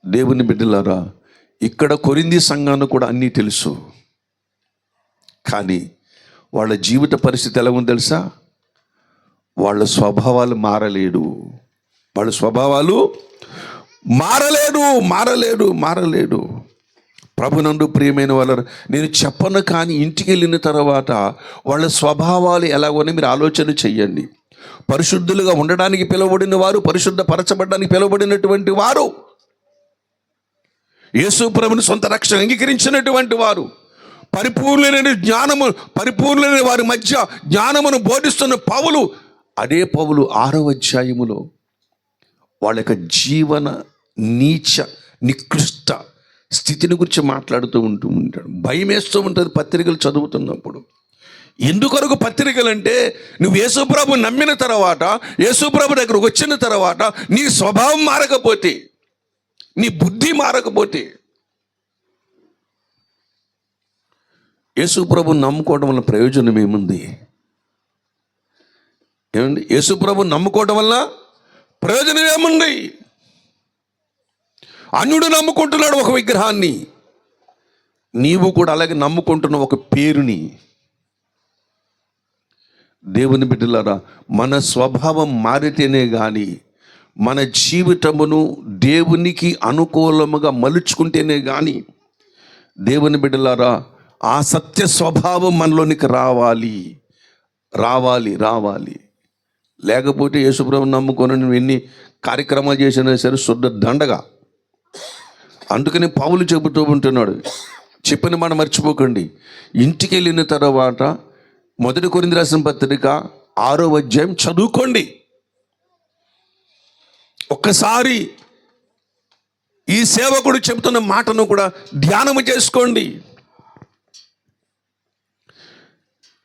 దేవుని బిడ్డలారా, ఇక్కడ కొరింథీ సంఘాన్ని కూడా అన్నీ తెలుసు. కానీ వాళ్ళ జీవిత పరిస్థితి ఎలా ఉంది తెలుసా? వాళ్ళ స్వభావాలు మారలేదు. వాళ్ళ స్వభావాలు మారలేడు. ప్రభునందు ప్రియమైన వాళ్ళ, నేను చెప్పను కానీ ఇంటికి వెళ్ళిన తర్వాత వాళ్ళ స్వభావాలు ఎలాగోనే మీరు ఆలోచన చెయ్యండి. పరిశుద్ధులుగా ఉండడానికి పిలువబడిన వారు, పరిశుద్ధపరచబడడానికి పిలువబడినటువంటి వారు, యేసు ప్రభుని సొంత రక్షణ అంగీకరించినటువంటి వారు, పరిపూర్ణమైన వారి మధ్య జ్ఞానమును బోధిస్తున్న పౌలు, అదే పౌలు 6వ అధ్యాయములో వాళ్ళ యొక్క జీవన నీచ నికృష్ట స్థితిని గురించి మాట్లాడుతూ ఉంటాడు. భయం వేస్తూ ఉంటుంది పత్రికలు చదువుతున్నప్పుడు. ఎందుకొరకు పత్రికలు అంటే, నువ్వు యేసుప్రభు నమ్మిన తర్వాత, యేసుప్రభు దగ్గరకు వచ్చిన తర్వాత నీ స్వభావం మారకపోతే, నీ బుద్ధి మారకపోతే, యేసుప్రభుని నమ్ముకోవడం వల్ల ప్రయోజనం ఏముంది? ఏమండి? యేసుప్రభుని నమ్ముకోవడం వల్ల ప్రయోజనం ఏముంది? అన్యుడు నమ్ముకుంటున్నాడు ఒక విగ్రహాన్ని, నీవు కూడా అలాగే నమ్ముకుంటున్న ఒక పేరుని. దేవుని బిడ్డలారా, మన స్వభావం మారితేనే కానీ, మన జీవితమును దేవునికి అనుకూలముగా మలుచుకుంటేనే కానీ, దేవుని బిడ్డలారా, ఆ సత్య స్వభావం మనలోనికి రావాలి. లేకపోతే యేసుప్రభుని నమ్ముకొని నువ్వు ఎన్ని కార్యక్రమాలు చేసినా సరే శుద్ధ దండగా. అందుకని పౌలు చెబుతూ ఉంటున్నాడు, చెప్పిన మాట మర్చిపోకండి. ఇంటికి వెళ్ళిన తర్వాత 1 కొరింథీ రాసిన పత్రిక 6వ అధ్యాయం చదువుకోండి. ఒక్కసారి ఈ సేవకుడు చెబుతున్న మాటను కూడా ధ్యానము చేసుకోండి.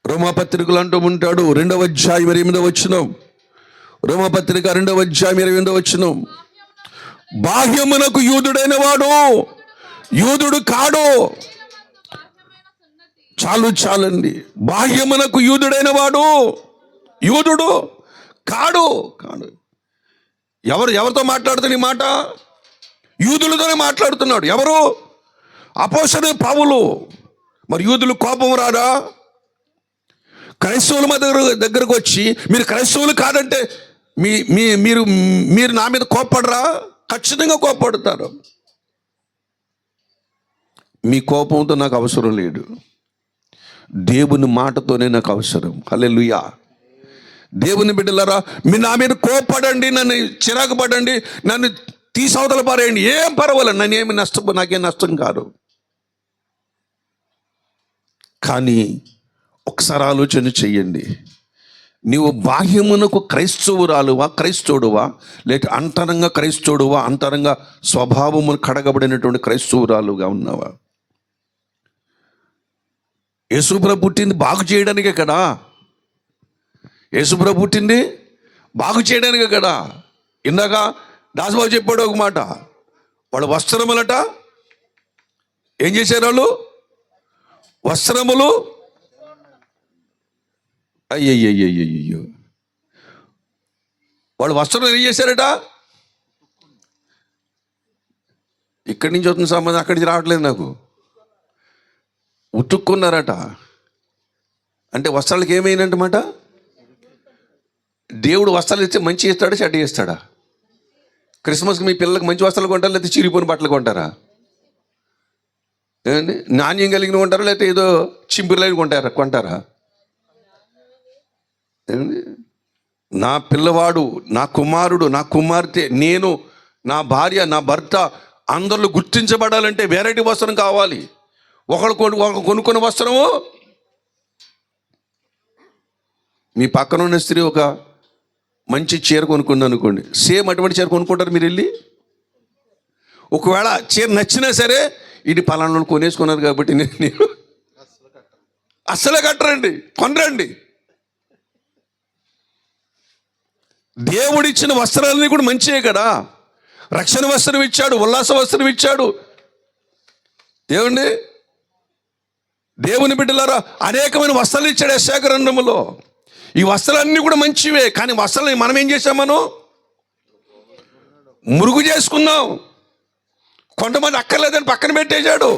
రోమాపత్రికలు అంటూ ఉంటాడు, 2వ అధ్యాయం 28వ వచనం. రోమాపత్రిక 2వ అధ్యాయం 28వ వచనం. బాహ్యమునకు యూదుడైన వాడు యూదుడు కాడు. చాలండి. బాహ్యమునకు యూదుడైన వాడు యూదుడు కాడు. ఎవరితో మాట్లాడుతున్న ఈ మాట? యూదులతోనే మాట్లాడుతున్నాడు. ఎవరు? అపోస్తలుడైన పౌలు. మరి యూదులు కోపం రాదా? క్రైస్తవుల దగ్గరకు వచ్చి మీరు క్రైస్తవులు కాదంటే మీరు నా మీద కోప్పడరా? ఖచ్చితంగా కోప్పడతారు. మీ కోపంతో నాకు అవసరం లేదు, దేవుని మాటతోనే నాకు అవసరం. హల్లెలూయా. దేవుని బిడ్డలారా, మీరు నా మీద కోప్పడండి, నన్ను చిరాకు పడండి, నన్ను తీసవతల పారేయండి, ఏం పర్వాలేదు, నాకేం నష్టం కాదు. కానీ ఒకసారి ఆలోచన చెయ్యండి. నీవు బాహ్యమునకు క్రైస్తవుడువా, లేక అంతరంగ క్రైస్తవుడువా, అంతరంగ స్వభావమును కడగబడినటువంటి క్రైస్తవురాలుగా ఉన్నావా? యేసుప్రభు పుట్టింది బాగు చేయడానికే కదా. యేసుప్రభు పుట్టింది బాగు చేయడానికే కదా. ఇందాక దాసబాబు చెప్పాడు ఒక మాట, వాళ్ళ వస్త్రములట ఏం చేశారు? వాళ్ళు వస్త్రములు అయ్యయ్యో, వాళ్ళు వస్త్రం ఏం చేశారట? ఇక్కడి నుంచి వస్తున్న సంబంధం అక్కడి నుంచి రావట్లేదు నాకు. ఉతుక్కున్నారట. అంటే వస్త్రాలకు ఏమైందంటమాట? దేవుడు వస్త్రాలు ఇస్తే మంచి ఇస్తాడా, చెడ్డ ఇస్తాడా? క్రిస్మస్కి మీ పిల్లలకు మంచి వస్త్రాలు కొంటారా, లేకపోతే చిరిగిపోయిన బట్టలు కొంటారా? ఏమండి, నాణ్యం కలిగిన కొంటారా, లేకపోతే ఏదో చింపిరిలైన కొంటారా? ఏమండి, నా పిల్లవాడు, నా కుమారుడు, నా కుమార్తె, నేను, నా భార్య, నా భర్త అందరిలో గుర్తించబడాలంటే వెరైటీ వస్త్రం కావాలి. ఒకళ్ళు కొనుక్కున్న వస్త్రము. మీ పక్కన ఉన్న స్త్రీ ఒక మంచి చీర కొనుక్కుంది అనుకోండి, సేమ్ అటువంటి చీర కొనుక్కుంటారు మీరు వెళ్ళి? ఒకవేళ చీర నచ్చినా సరే, ఇది పలానా కొనేసుకున్నారు కాబట్టి నేను అస్సలే కట్టరండి, కొనరండి. దేవుడిచ్చిన వస్త్రాలన్నీ కూడా మంచివే కదా. రక్షణ వస్త్రం ఇచ్చాడు, ఉల్లాస వస్త్రం ఇచ్చాడు. దేవుని బిడ్డలారా, అనేకమైన వస్త్రాలు ఇచ్చాడు యెషయా గ్రంథములో. ఈ వస్త్రాలన్నీ కూడా మంచివే, కానీ వస్త్రాలు మనం ఏం చేసాం? మనం మురుగు చేసుకున్నాం. కొంతమంది అక్కర్లేదని పక్కన పెట్టేశాడు,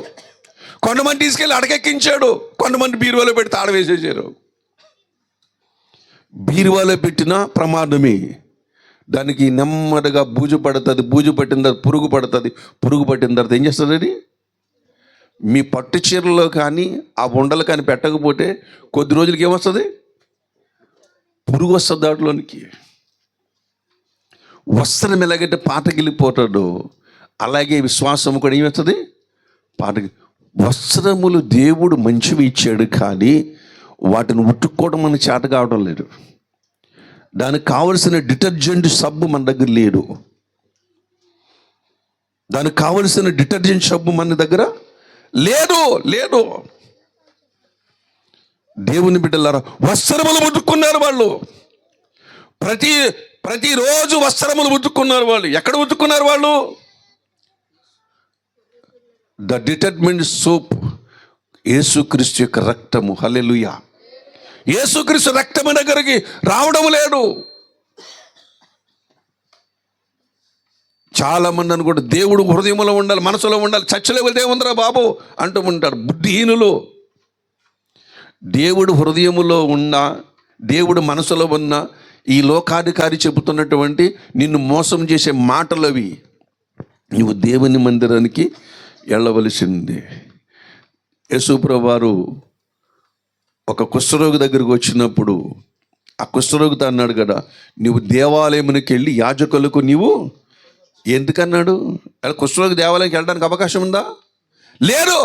కొంతమంది తీసుకెళ్ళి అడకెక్కించాడు, కొంతమంది బీరువాలో పెట్టి తాళం వేసేసారు. బీరువాలో పెట్టిన ప్రమాదమే. దానికి నెమ్మదిగా బూజు పడుతుంది, బూజు పట్టిన తర్వాత పురుగు పడుతుంది, పురుగు పట్టిన తర్వాత ఏం చేస్తుంది? అది మీ పట్టు చీరలో కానీ ఆ ఉండలు కానీ పెట్టకపోతే కొద్ది రోజులకి ఏమొస్తుంది? పురుగు వస్తుంది దాంట్లోనికి. వస్త్రం ఎలాగైతే పాతగిలిపోతాడో అలాగే విశ్వాసం కూడా ఏమవుతుంది? వస్త్రములు దేవుడు మంచివి ఇచ్చాడు, కానీ వాటిని ఉతుక్కోవడం మనకు చేత కావడం లేదు. దానికి కావలసిన డిటర్జెంట్ సబ్బు మన దగ్గర లేదు. దానికి కావలసిన డిటర్జెంట్ సబ్బు మన దగ్గర లేదు. దేవుని బిడ్డలారా, వస్త్రములు ఉతుక్కున్నారు వాళ్ళు. ప్రతిరోజు వస్త్రములు ఉతుక్కున్నారు వాళ్ళు. ఎక్కడ ఉతుక్కున్నారు వాళ్ళు? ద డిటర్జెంట్ సోప్, యేసుక్రీస్తు యొక్క రక్తము. హల్లెలూయా. యేసుక్రీస్తు రక్తము దగ్గరికి రావడం లేదు. చాలా మంది అనుకుంటే దేవుడు హృదయంలో ఉండాలి, మనసులో ఉండాలి, చర్చలో వెళ్తే ఉందరా బాబు అంటూ ఉంటారు బుద్ధిహీనులు. దేవుడు హృదయములో ఉన్న, దేవుడు మనసులో ఉన్న ఈ లోకాధికారి చెబుతున్నటువంటి నిన్ను మోసం చేసే మాటలవి. నువ్వు దేవుని మందిరానికి వెళ్ళవలసిందే. యేసుప్రభువు వారు ఒక కుష్ఠరోగి దగ్గరకు వచ్చినప్పుడు ఆ కుష్ఠరోగితో అన్నాడు కదా, నువ్వు దేవాలయమునికి వెళ్ళి యాజకులకు నీవు ఎందుకన్నాడు? కుష్ఠరోగి దేవాలయానికి వెళ్ళడానికి అవకాశం ఉందా? లేదు.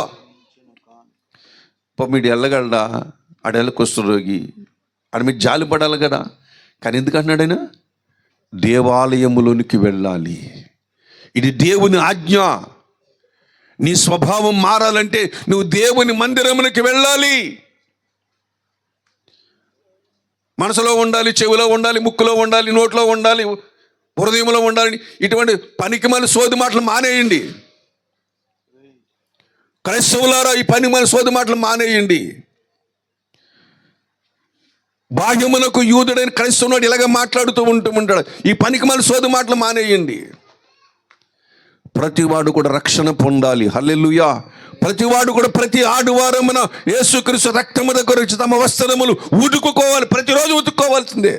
మీరు వెళ్ళగలడా? ఆడెళ్ళ కుష్ఠరోగి, ఆడ మీరు జాలి పడాలి కదా. కానీ ఎందుకన్నాడు ఆయన? దేవాలయములోనికి వెళ్ళాలి. ఇది దేవుని ఆజ్ఞ. నీ స్వభావం మారాలంటే నువ్వు దేవుని మందిరమునికి వెళ్ళాలి. మనసులో ఉండాలి, చెవిలో ఉండాలి, ముక్కులో ఉండాలి, నోట్లో ఉండాలి, హృదయంలో ఉండాలి. ఇటువంటి పనికిమాలిన సోది మాటలు మానేయండి. క్రైస్తవులారా, ఈ పనికిమాలిన సోది మాటలు మానేయండి. బాహ్యమునకు యూదుడైన క్రైస్తవునాడు ఇలాగ మాట్లాడుతూ ఉంటాడు. ఈ పనికిమాలిన సోది మాటలు మానేయండి. ప్రతివాడు కూడా రక్షణ పొందాలి. హల్లెలూయా. ప్రతివాడు కూడా ప్రతి ఆదివారమున యేసుక్రీస్తు రక్తము దగ్గర వచ్చి తమ వస్త్రములు ఉతుక్కోవాలి. ప్రతిరోజు ఉతుక్కోవాల్సిందే.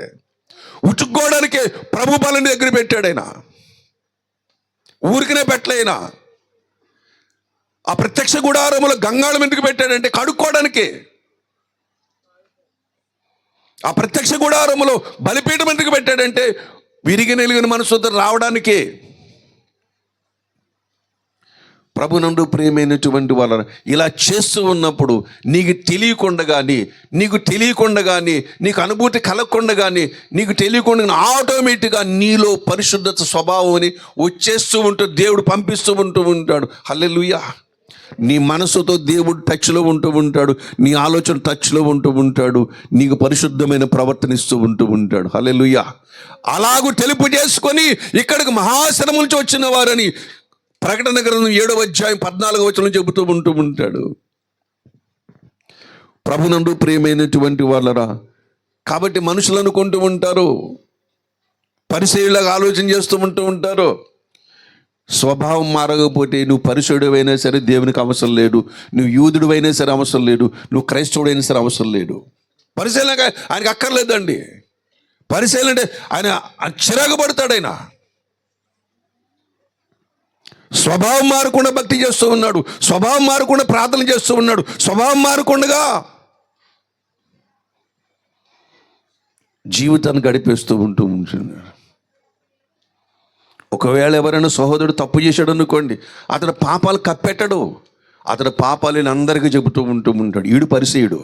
ఉతుక్కోవడానికే ప్రభు బలని దగ్గర పెట్టాడు ఆయన. ఊరికనే పెట్టలేనా? ఆ ప్రత్యక్ష గుడారములో గంగాళం ఎందుకు పెట్టాడంటే కడుక్కోవడానికే. ఆ ప్రత్యక్ష గుడారములో బలిపీఠం ఎందుకు పెట్టాడంటే విరిగి నెలిగిన మనసుతో రావడానికే. ప్రభునందు ప్రియమైనటువంటి వాళ్ళ ఇలా చేస్తూ ఉన్నప్పుడు నీకు తెలియకుండా నీకు అనుభూతి కలగకుండా నీకు తెలియకుండా ఆటోమేటిక్గా నీలో పరిశుద్ధత స్వభావం అని వచ్చేస్తూ ఉంటుంది. దేవుడు పంపిస్తూ ఉంటాడు. హల్లెలూయా. నీ మనసుతో దేవుడు టచ్లో ఉంటూ ఉంటాడు. నీ ఆలోచన టచ్లో ఉంటూ ఉంటాడు. నీకు పరిశుద్ధమైన ప్రవర్తన ఇస్తూ ఉంటాడు. హల్లెలూయా. అలాగూ తెలుపు చేసుకొని ఇక్కడికి మహాశ్రమం నుంచి వచ్చిన వారని ప్రకటన గ్రంథం 7వ అధ్యాయం 14వ వచనం చెబుతూ ఉంటాడు. ప్రభునందు ప్రియమైనటువంటి వాళ్ళరా, కాబట్టి మనుషులు అనుకుంటూ ఉంటారు, పరిసయ్యులాగా ఆలోచన చేస్తూ ఉంటారు. స్వభావం మారకపోతే నువ్వు పరిసయ్యుడైనా సరే దేవునికి అవసరం లేదు, నువ్వు యూదుడివైనా సరే అవసరం లేదు, నువ్వు క్రైస్తవుడైనా సరే అవసరం లేదు. పరిసయ్యులాగా ఆయనకు అక్కర్లేదండి. పరిసయ్యులు అంటే ఆయన చిరాకు పడతాడు. ఆయన స్వభావం మారకుండా భక్తి చేస్తూ ఉన్నాడు, స్వభావం మారకుండా ప్రార్థన చేస్తూ ఉన్నాడు, స్వభావం మారకుండా జీవితాన్ని గడిపేస్తూ ఉంటున్నాడు. ఒకవేళ ఎవరైనా సహోదరుడు తప్పు చేశాడు అనుకోండి, అతడు పాపాలు కప్పెట్టడు, అతడు పాపాలని అందరికీ చెబుతూ ఉంటాడు. ఈడు పరిసయ్యుడు.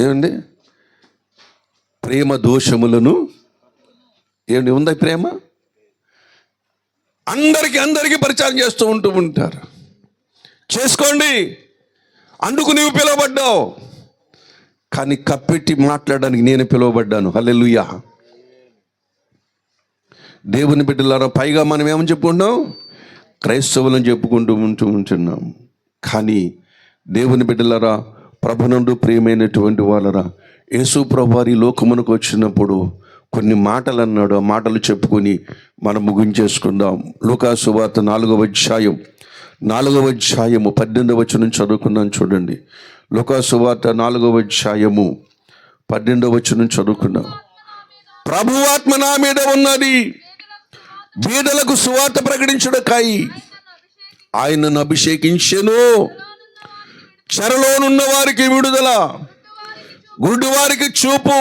ఏమండి? ప్రేమ దోషములను ఏమండి ఉందా? ప్రేమ అందరికీ పరిచయం చేస్తూ ఉంటారు. చేసుకోండి, అందుకు నీవు పిలువబడ్డావు. కానీ కప్పెట్టి మాట్లాడడానికి నేను పిలువబడ్డాను. హల్లెలూయా. దేవుని బిడ్డలారా, పైగా మనం ఏమని చెప్పుకుంటున్నాం? క్రైస్తవులను చెప్పుకుంటూ ఉంటున్నాం. కానీ దేవుని బిడ్డలారా, ప్రభునందు ప్రియమైనటువంటి వాళ్ళరా, యేసు ప్రభు వారి లోకమునకు వచ్చినప్పుడు కొన్ని మాటలు అన్నాడు. ఆ మాటలు చెప్పుకొని మనం ముగించేసుకుందాం. లూకా సువార్త 4వ అధ్యాయం 18వ వచనం చదువుకున్నాం. చూడండి, లూకా సువార్త 4వ అధ్యాయము 18వ వచనం చదువుకున్నాం. ప్రభువాత్మ నా మీద ఉన్నది, బీదలకు సువార్త ప్రకటించుటకై ఆయనను అభిషేకించెను, చెరలోనున్న వారికి విడుదల, గుడ్డి వారికి చూపు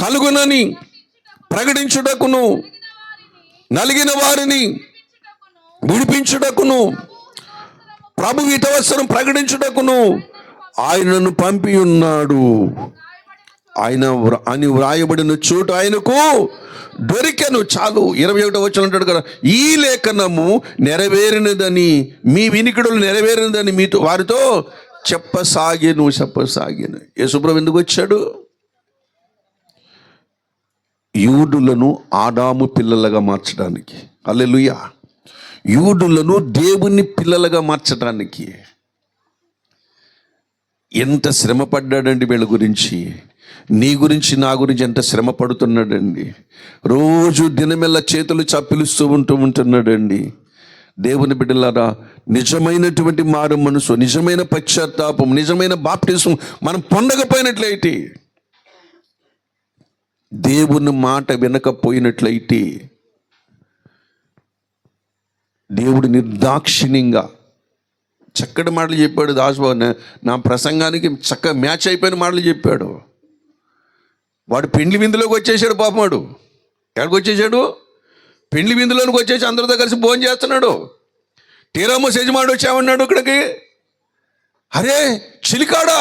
కలుగునని ప్రకటించుటకును, నలిగిన వారిని విడిపించుటకును, ప్రభు హితవచనం ప్రకటించుటకును ఆయనను పంపి ఉన్నాడు. ఆయన అని వ్రాయబడిన చోటు ఆయనకు దొరికెను. చాలు. 21వ వచనం అంటాడు కదా, ఈ లేఖనము నెరవేరినదని, మీ వినికిడులు నెరవేరినదని మీతో వారితో చెప్పసాగెను. యేసుప్రభు ఎందుకు వచ్చాడు? యూదులను ఆదాము పిల్లలుగా మార్చడానికి. హల్లెలూయా. యూదులను దేవుని పిల్లలుగా మార్చడానికి ఎంత శ్రమ పడ్డాడండి వీళ్ళ గురించి. నీ గురించి, నా గురించి ఎంత శ్రమ పడుతున్నాడండి. రోజు దినమెల్ల చేతులు చప్పిలుస్తూ ఉంటున్నాడండి. దేవుని బిడ్డలారా, నిజమైనటువంటి మారు మనసు, నిజమైన పశ్చాత్తాపం, నిజమైన బాప్టిజం మనం పొందకపోయినట్లయితే, దేవుని మాట వినకపోయినట్లయితే, దేవుడు నిర్దాక్షిణ్యంగా చక్కటి మాటలు చెప్పాడు. దాసుబాబు నా ప్రసంగానికి చక్కగా మ్యాచ్ అయిపోయిన మాటలు చెప్పాడు. వాడు పెండ్లి విందులోకి వచ్చేసాడు పాపం. వాడు ఎక్కడికి వచ్చేసాడు? పెళ్లి విందులోనికి వచ్చేసి అందరితో కలిసి భోజనం చేస్తున్నాడు. తీరామో యజమానుడు వచ్చామన్నాడు ఇక్కడికి, అరే చిలికాడా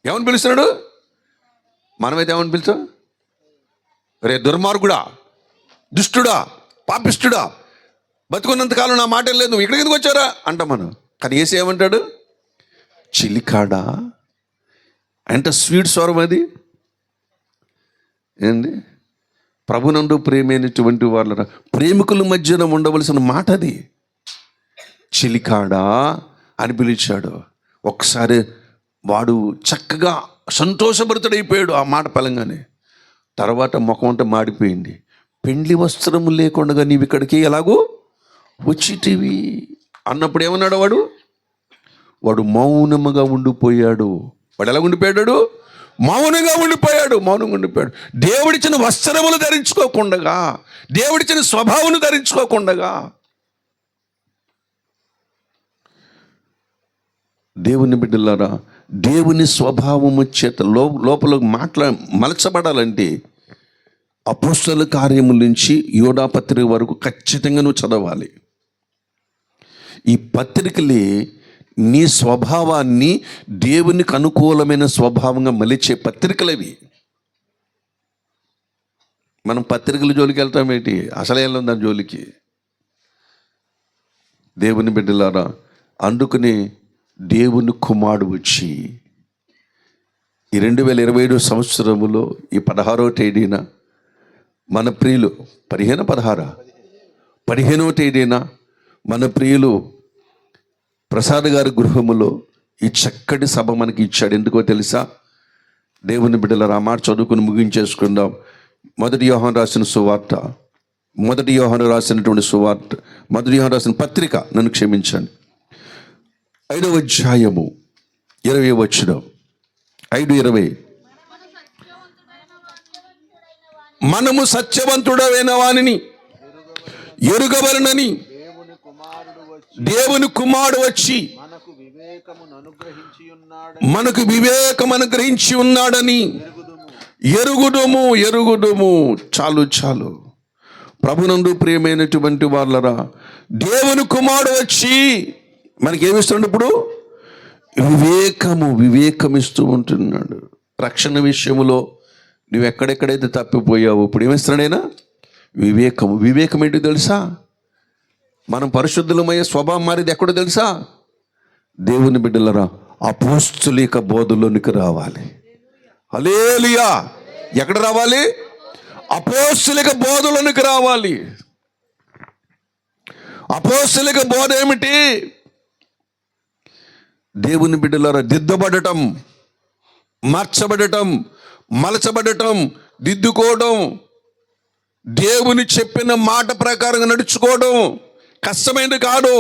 ఏమని పిలుస్తున్నాడు? మనమైతే ఏమని పిలుస్తాం? రే దుర్మార్గుడా, దుష్టుడా, పాపిష్టుడా, బతుకున్నంతకాలం నా మాట లేదు, నువ్వు ఇక్కడికి ఎందుకు వచ్చారా అంటాం మనం. కానీ యేసు ఏమంటాడు? చిలికాడా. అంటే స్వీట్ స్వరం అది ఏంది? ప్రభునందు ప్రేమైనటువంటి వాళ్ళ ప్రేమికుల మధ్యన ఉండవలసిన మాట అది. చిలికాడా అని పిలిచాడు. ఒకసారి వాడు చక్కగా సంతోషభరితుడైపోయాడు ఆ మాట పలంగానే. తర్వాత ముఖం అంతా మాడిపోయింది. పెండ్లి వస్త్రము లేకుండా నీవు ఇక్కడికి ఎలాగూ వచ్చిటివి అన్నప్పుడు ఏమన్నాడు వాడు? వాడు మౌనముగా ఉండిపోయాడు. వాడు ఎలా ఉండిపోయాడు? మౌనంగా ఉండిపోయాడు. మౌనంగా ఉండిపోయాడు. దేవుడిచ్చిన వస్త్రములు ధరించుకోకుండా, దేవుడిచ్చిన స్వభావం ధరించుకోకుండా, దేవుని బిడ్డలారా, దేవుని స్వభావము చేత లోపల మలచబడాలంటే అపోస్తల కార్యముల నుంచి యోధా పత్రిక వరకు ఖచ్చితంగా నువ్వు చదవాలి. ఈ పత్రికలే నీ స్వభావాన్ని దేవునికి అనుకూలమైన స్వభావంగా మలిచే పత్రికలవి. మనం పత్రికల జోలికి వెళ్తాం ఏంటి? అసలే వెళ్ళం దాని జోలికి. దేవుని బిడ్డలారా, అందుకని దేవుని కుమారుడు వచ్చి ఈ 2027 సంవత్సరములో ఈ 16వ తేదీన మన ప్రియులు 15వ తేదీన మన ప్రియులు ప్రసాద్ గారి గృహములో ఈ చక్కటి సభ మనకి ఇచ్చాడు. ఎందుకో తెలుసా? దేవుని బిడ్డల మాట చదువుకుని ముగించేసుకుందాం. మొదటి యోహాను రాసిన సువార్త, మొదటి యోహాను రాసినటువంటి సువార్త, మొదటి యోహాను రాసిన పత్రిక, నన్ను క్షమించండి, 5వ అధ్యాయము 20వ వచనం, 5:20. మనము సత్యవంతుడైన వానిని ఎరుగవలనని దేవుని కుమారుడు వచ్చి మనకు వివేకము అనుగ్రహించి ఉన్నాడని ఎరుగుదుము. చాలు. ప్రభునందు ప్రియమైనటువంటి వాళ్ళరా, దేవుని కుమారుడు వచ్చి మనకి ఏమిస్తున్నాడు? ఇప్పుడు వివేకమిస్తూ ఉంటున్నాడు. రక్షణ విషయంలో నువ్వు ఎక్కడెక్కడైతే తప్పిపోయావో ఇప్పుడు ఏమిస్తున్నాడైనా? వివేకం ఏంటో తెలుసా? మనం పరిశుద్ధులమయ్యే స్వభావం మారేది ఎక్కడో తెలుసా? దేవుని బిడ్డలరా, అపోస్తలిక బోధలోనికి రావాలి. హల్లెలూయా. ఎక్కడ రావాలి? అపోస్తలిక బోధలోనికి రావాలి. అపోస్తలిక బోధ ఏమిటి? దేవుని బిడ్డలారా, దిద్దబడటం, మార్చబడటం, మలచబడటం, దిద్దుకోవడం, దేవుని చెప్పిన మాట ప్రకారంగా నడుచుకోవడం కష్టమైనది కాదు.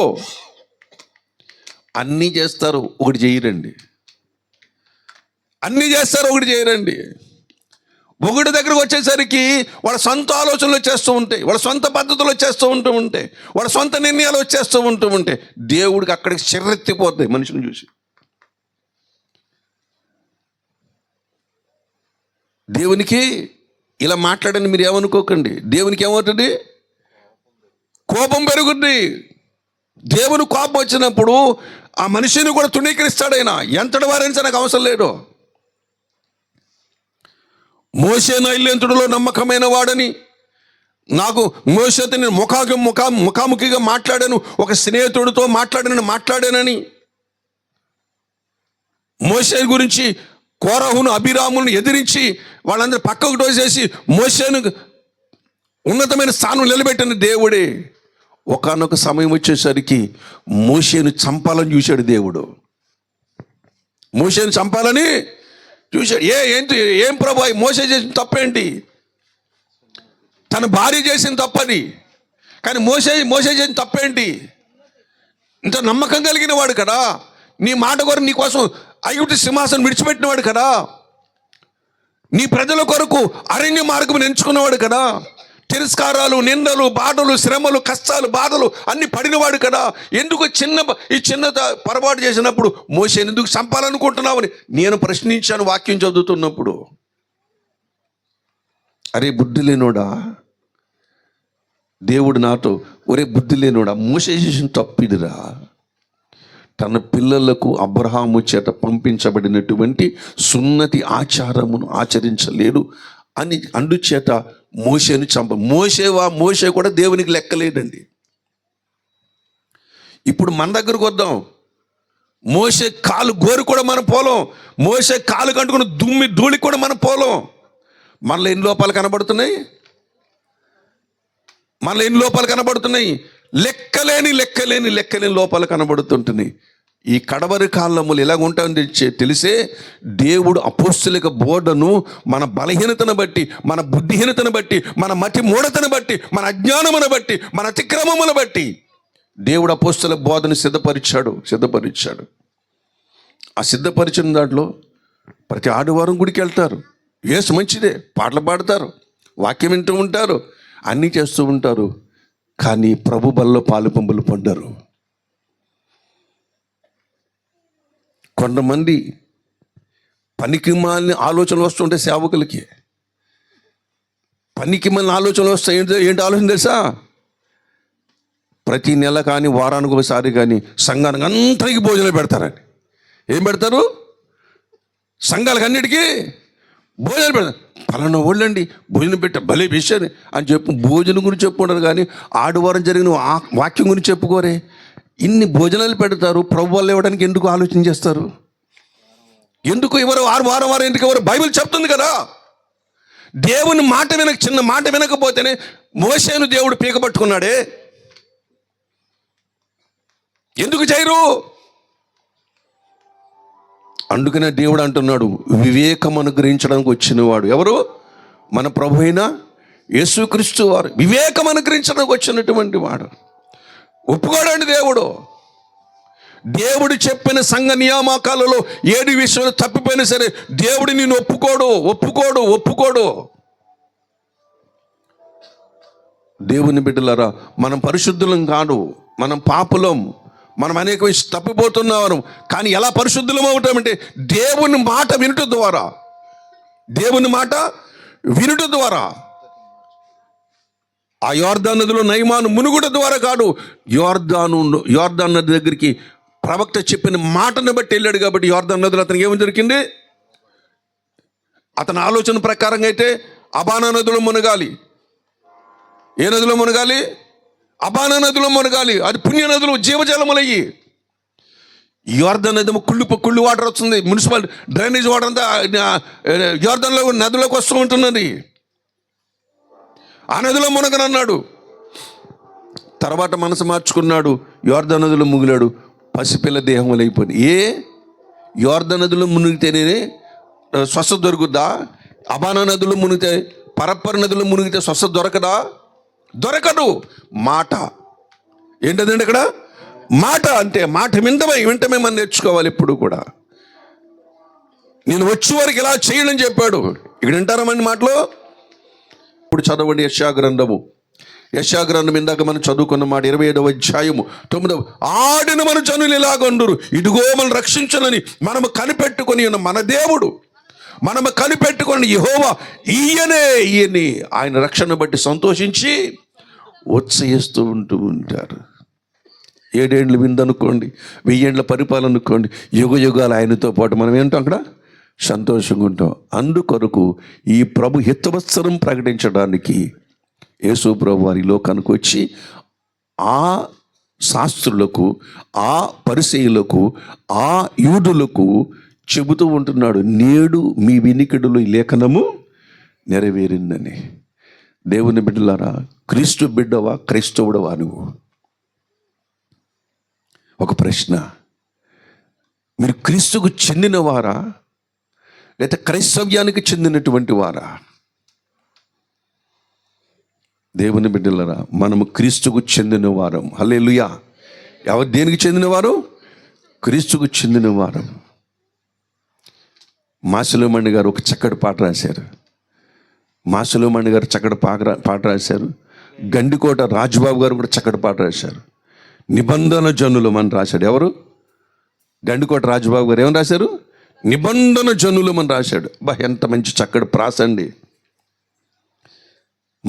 అన్నీ చేస్తారు, ఒకటి చేయరండి. అన్నీ చేస్తారు, ఒకటి చేయరండి. ఒకటి దగ్గరకు వచ్చేసరికి వాళ్ళ సొంత ఆలోచనలు వచ్చేస్తూ ఉంటాయి, వాళ్ళ సొంత పద్ధతులు వచ్చేస్తూ ఉంటాయి, వాళ్ళ సొంత నిర్ణయాలు వచ్చేస్తూ ఉంటాయి. దేవుడికి అక్కడికి చిర్రెత్తిపోతాయి మనుషుని చూసి. దేవునికి ఇలా మాట్లాడని మీరు ఏమనుకోకండి. దేవునికి ఏమవుతుంది? కోపం పెరుగుద్ది. దేవుని కోపం వచ్చినప్పుడు ఆ మనిషిని కూడా తృణీకరిస్తాడు. ఆయన ఎంతటి వారైనా నాకు అవసరం లేదు. మోషే నైల్యంతుడిలో నమ్మకమైన వాడని, నాకు మోషేతో నేను ముఖాముఖిగా మాట్లాడాను, ఒక స్నేహితుడితో మాట్లాడానని, మోషే గురించి కోరహును అభిరామును ఎదిరించి వాళ్ళందరూ పక్కకు తోసేసి మోషేను ఉన్నతమైన స్థానం నిలబెట్టిన దేవుడే ఒకానొక సమయం వచ్చేసరికి మోషేను చంపాలని చూశాడు దేవుడు. మోషేను చంపాలని చూశాడు. ఏం ప్రభు, మోషే చేసిన తప్పేంటి? తన భార్య చేసిన తప్పది. కానీ మోషే చేసిన తప్పేంటి? ఇంత నమ్మకం కలిగిన వాడు కదా, నీ మాట కొరకు నీ కోసం ఐగుప్తు సింహాసనం విడిచిపెట్టినవాడు కదా, నీ ప్రజల కొరకు అరణ్య మార్గం ఎంచుకున్నవాడు కదా, తిరస్కారాలు, నిందలు, బాధలు, శ్రమలు, కష్టాలు, బాధలు అన్ని పడినవాడు కదా. ఎందుకు ఈ చిన్న పొరపాటు చేసినప్పుడు మోషేని ఎందుకు చంపాలనుకుంటున్నావని నేను ప్రశ్నించాను వాక్యం చదువుతున్నప్పుడు. అరే బుద్ధి లేనోడా, దేవుడు నాతో ఒరే బుద్ధి లేనోడా, మోసే చేసిన తప్పిదిరా. తన పిల్లలకు అబ్రహాము చేత పంపించబడినటువంటి సున్నతి ఆచారమును ఆచరించలేడు అని అందుచేత మోషేను మోషే కూడా దేవునికి లెక్కలేదండి. ఇప్పుడు మన దగ్గరకు వద్దాం. మోషే కాలు గోరు కూడా మన పోలం, మోషే కాలు కంటుకున్న ధూళి కూడా మన పోలం. మనలో ఎన్ని లోపాలు కనబడుతున్నాయి, మనలో ఎన్ని లోపాలు కనబడుతున్నాయి, లెక్కలేని లోపాలు కనబడుతుంటున్నాయి. ఈ కడవరి కాలములు ఎలాగ ఉంటుంది తెలిసే దేవుడు అపోస్తలిక బోధను మన బలహీనతను బట్టి, మన బుద్ధిహీనతను బట్టి, మన మతి మూఢతను బట్టి, మన అజ్ఞానమును బట్టి, మన అతిక్రమమును బట్టి దేవుడు అపోస్తల బోధను సిద్ధపరిచాడు. ఆ సిద్ధపరిచిన దాంట్లో ప్రతి ఆదివారం గుడికి వెళ్తారు, యేసు మంచిదే, పాటలు పాడతారు, వాక్యం వింటూ ఉంటారు, అన్నీ చేస్తూ ఉంటారు. కానీ ప్రభు బల్లో పాలు పంపులు పొందరు. కొంతమంది పనికి మాలిన ఆలోచనలు వస్తుంటే సేవకులకి పనికి మాలిన ఆలోచనలు వస్తాయి. ఏంటి ఆలోచన తెలుసా? ప్రతి నెల కానీ వారానికి ఒకసారి కానీ సంఘానికి అందరికీ భోజనం పెడతారని. ఏం పెడతారు? సంఘాలకు అన్నిటికీ భోజనం పెడతారు. పలానా వాళ్ళండి భోజనం పెట్ట భలే విషయాన్ని అని భోజనం గురించి చెప్పుకుంటారు, కానీ ఆదివారం జరిగిన వాక్యం గురించి చెప్పుకోరే. ఇన్ని భోజనాలు పెడతారు, ప్రభు వాళ్ళు ఇవ్వడానికి ఎందుకు ఆలోచన చేస్తారు? ఎందుకు ఎవరు వారం ఎందుకు ఎవరు? బైబిల్ చెప్తుంది కదా. దేవుని మాట చిన్న మాట వినకపోతేనే మోషేను దేవుడు పీకబట్టుకున్నాడే. ఎందుకు చేయరు? అందుకనే దేవుడు అంటున్నాడు, వివేకం అనుగ్రహించడానికి వచ్చినవాడు ఎవరు? మన ప్రభు అయిన యేసుక్రీస్తు వారు. వివేకం అనుగ్రహించడానికి వచ్చినటువంటి వాడు. ఒప్పుకోడండి దేవుడు. దేవుడు చెప్పిన సంఘ నియామకాలలో 7 విషయాలు తప్పిపోయినా సరే దేవుడు నిన్ను ఒప్పుకోడు. దేవుని బిడ్డలారా, మనం పరిశుద్ధులం కాదు, మనం పాపులం, మనం అనేక విషయం తప్పిపోతున్నాం. కానీ ఎలా పరిశుద్ధులం అవుతామంటే దేవుని మాట వినుట ద్వారా. ఆ యోర్దాను నదిలో నయమాను మునుగుట ద్వారా కాదు, యోర్దాను నది దగ్గరికి ప్రవక్త చెప్పిన మాటను బట్టి వెళ్ళాడు. కాబట్టి యోర్దాను నదిలో అతనికి ఏమి జరిగింది? అతని ఆలోచన ప్రకారంగా అయితే అబానా నదిలో మునగాలి. ఏ నదిలో మునగాలి? అబానా నదిలో మునగాలి. అది పుణ్య నదులు, జీవజలములయ్యి. యోర్దాను నది కుళ్ళు వాటర్ వస్తుంది, మున్సిపల్ డ్రైనేజ్ వాటర్ అంతా యోర్దానులో నదిలోకి వస్తూ ఉంటున్నది. ఆ నదిలో మునగనన్నాడు. తర్వాత మనసు మార్చుకున్నాడు, యోర్దాను నదిలో ముగిలాడు. పసిపిల్ల దేహం అయిపోయింది. యోర్దాను నదిలో మునిగితేనే స్వస్థత దొరుకుద్దా? అబానా నదిలో మునిగితే, పరప్పర నదిలో మునిగితే స్వస్థత దొరకదు. మాట ఏంటంటే ఇక్కడ మాట అంటే మాట వింటమే మనం నేర్చుకోవాలి. ఎప్పుడు కూడా నేను వచ్చే వరకు ఇలా చేయడం చెప్పాడు. ఇక్కడ వింటారా మన మాటలో? ఇప్పుడు చదవండి యెషయా గ్రంథం ఇందాక మనం చదువుకున్న మాట 25వ అధ్యాయము 9వ. ఆడిన మన జనులు ఇలాగందురు, ఇదిగో మనం రక్షించనని మనము కనిపెట్టుకొని ఉన్న మన దేవుడు, మనము కనిపెట్టుకొని యెహోవా ఈయనే ఆయన రక్షణ బట్టి సంతోషించి ఉత్సహిస్తూ ఉంటారు. 7 ఏండ్లు విందనుకోండి, 1000 ఏండ్ల పరిపాలన అనుకోండి, యుగాలు ఆయనతో పాటు మనం ఏంటో అక్కడ సంతోషంగా ఉంటాం. అందుకొరకు ఈ ప్రభు హితవత్సరం ప్రకటించడానికి యేసు ప్రభు వారి లోకానికి వచ్చి ఆ శాస్త్రులకు, ఆ పరిసయ్యులకు, ఆ యూదులకు చెబుతూ ఉంటున్నాడు, నేడు మీ వినికిడులో ఈ లేఖనము నెరవేరిందని. దేవుని బిడ్డలారా, క్రీస్తు బిడ్డవా, క్రైస్తవుడవా నువ్వు? ఒక ప్రశ్న. మీరు క్రీస్తుకు చెందినవారా, లేదా క్రైస్తవ్యానికి చెందినటువంటి వారా? దేవుని బిడ్డలారా, మనము క్రీస్తుకు చెందిన వారం. హల్లెలూయా. దేనికి చెందినవారు? క్రీస్తుకు చెందిన వారం. మాసిలోమణి గారు ఒక చక్కటి పాట రాశారు. గండికోట రాజుబాబు గారు కూడా చక్కటి పాట రాశారు. నిబంధన జనులు అని రాశాడు. ఎవరు? గండికోట రాజుబాబు గారు ఏమని రాశారు? నిబంధన జనులు అని రాశాడు. ఎంత మంచి చక్కటి ప్రాస అండి.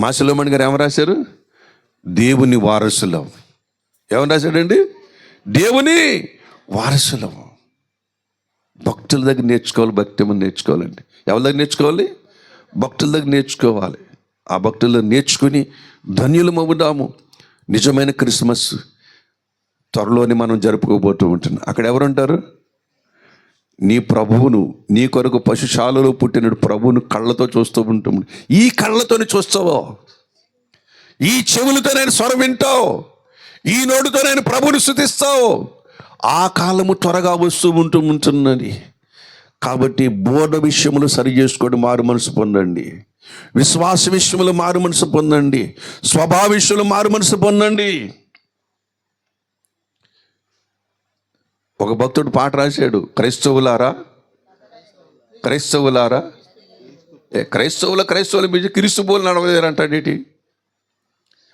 మాసిలోమణి గారు ఏమని రాశారు? దేవుని వారసులం. ఏమని రాశాడండి? దేవుని వారసులం. భక్తుల దగ్గర నేర్చుకోవాలి, భక్తి మంది నేర్చుకోవాలండి. ఎవరి దగ్గర నేర్చుకోవాలి? భక్తుల దగ్గర నేర్చుకోవాలి. ఆ భక్తుల్లో నేర్చుకుని ధన్యులమవుదాము. నిజమైన క్రిస్మస్ త్వరలోనే మనం జరుపుకోబోతూ ఉంటున్నాం. అక్కడ ఎవరుంటారు? నీ ప్రభువును, నీ కొరకు పశుశాలలో పుట్టిన ప్రభువును కళ్ళతో చూస్తూ ఉంటాము. ఈ కళ్ళతోని చూస్తావో, ఈ చెవులతో నేను స్వరం వింటావు, ఈ నోటితో నేను ప్రభువుని స్తుతిస్తావు. ఆ కాలము త్వరగా వస్తూ ఉంటున్నది. కాబట్టి బోధ విషయములు సరి చేసుకోండి, మారు మనసు పొందండి. విశ్వాస విషయములు మారు మనసు పొందండి. స్వభావ విషయంలో మారు మనసు పొందండి. ఒక భక్తుడు పాట రాశాడు, క్రైస్తవులారా క్రైస్తవులారా, క్రైస్తవుల మీద క్రీస్తు బోలు నడవలేరు అంటాడేటి.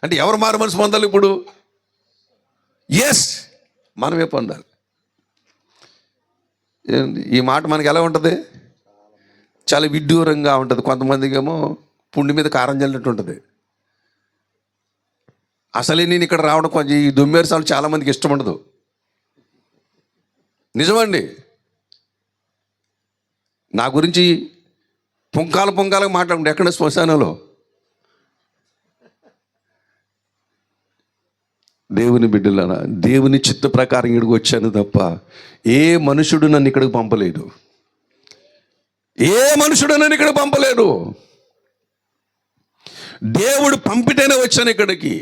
అంటే ఎవరు మారు మనసు పొందాలి ఇప్పుడు? ఎస్, మనమే పొందాలి. ఈ మాట మనకి ఎలా ఉంటుంది? చాలా విడ్డూరంగా ఉంటుంది. కొంతమందికి ఏమో పుండి మీద కారం చల్లినట్టు ఉంటుంది. అసలే నేను ఇక్కడ రావడం కొంచెం ఈ దొమ్మేరసాలు చాలామందికి ఇష్టం ఉండదు. నిజమండి. నా గురించి పుంకాలుగా మాట్లాడుకుంటే ఎక్కడ శ్మశానంలో దేవుని బిడ్డలారా, దేవుని చిత్త ప్రకారం ఇక్కడికి వచ్చాను తప్ప ఏ మనుషుడు నన్ను ఇక్కడికి పంపలేడు. ఏ మనుషుడు నన్ను ఇక్కడికి పంపలేడు. దేవుడు పంపితేనే వచ్చాను ఇక్కడికి.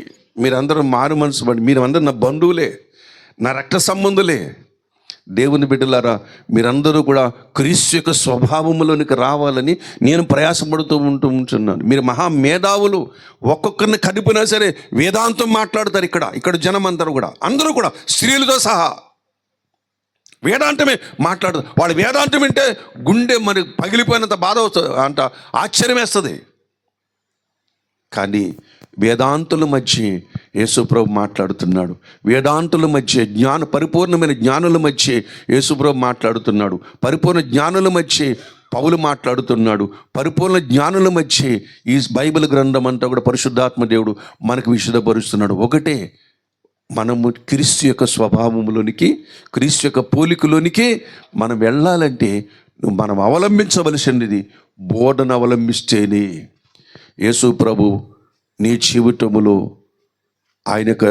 మీరందరూ మారు మనసు పడి, మీరందరూ నా బంధువులే, నా రక్త సంబంధులే. దేవుని బిడ్డలారా, మీరందరూ కూడా క్రీస్తు యొక్క స్వభావములోనికి రావాలని నేను ప్రయాసపడుతూ ఉంటున్నాను. మీరు మహా మేధావులు, ఒక్కొక్కరిని కదిపినా సరే వేదాంతం మాట్లాడతారు. ఇక్కడ జనం అందరూ కూడా స్త్రీలతో సహా వేదాంతమే మాట్లాడతారు. వాళ్ళు వేదాంతం వింటే గుండె మరి పగిలిపోయినంత బాధ వస్తుంది, అంట ఆశ్చర్యం వేస్తుంది. కానీ వేదాంతుల మధ్య యేసుప్రభు మాట్లాడుతున్నాడు. వేదాంతుల మధ్య పరిపూర్ణమైన జ్ఞానుల మధ్య యేసుప్రభు మాట్లాడుతున్నాడు. పరిపూర్ణ జ్ఞానుల మధ్య పౌలు మాట్లాడుతున్నాడు. పరిపూర్ణ జ్ఞానుల మధ్య ఈ బైబిల్ గ్రంథం అంతా కూడా పరిశుద్ధాత్మ దేవుడు మనకు విశదపరుస్తున్నాడు. ఒకటే, మనము క్రీస్తు యొక్క స్వభావములోనికి, క్రీస్తు యొక్క పోలికలోనికి మనం వెళ్ళాలంటే మనం అవలంబించవలసినది బోధన అవలంబిస్తేనే. యేసు ప్రభు నీ జీవితములో ఆయన యొక్క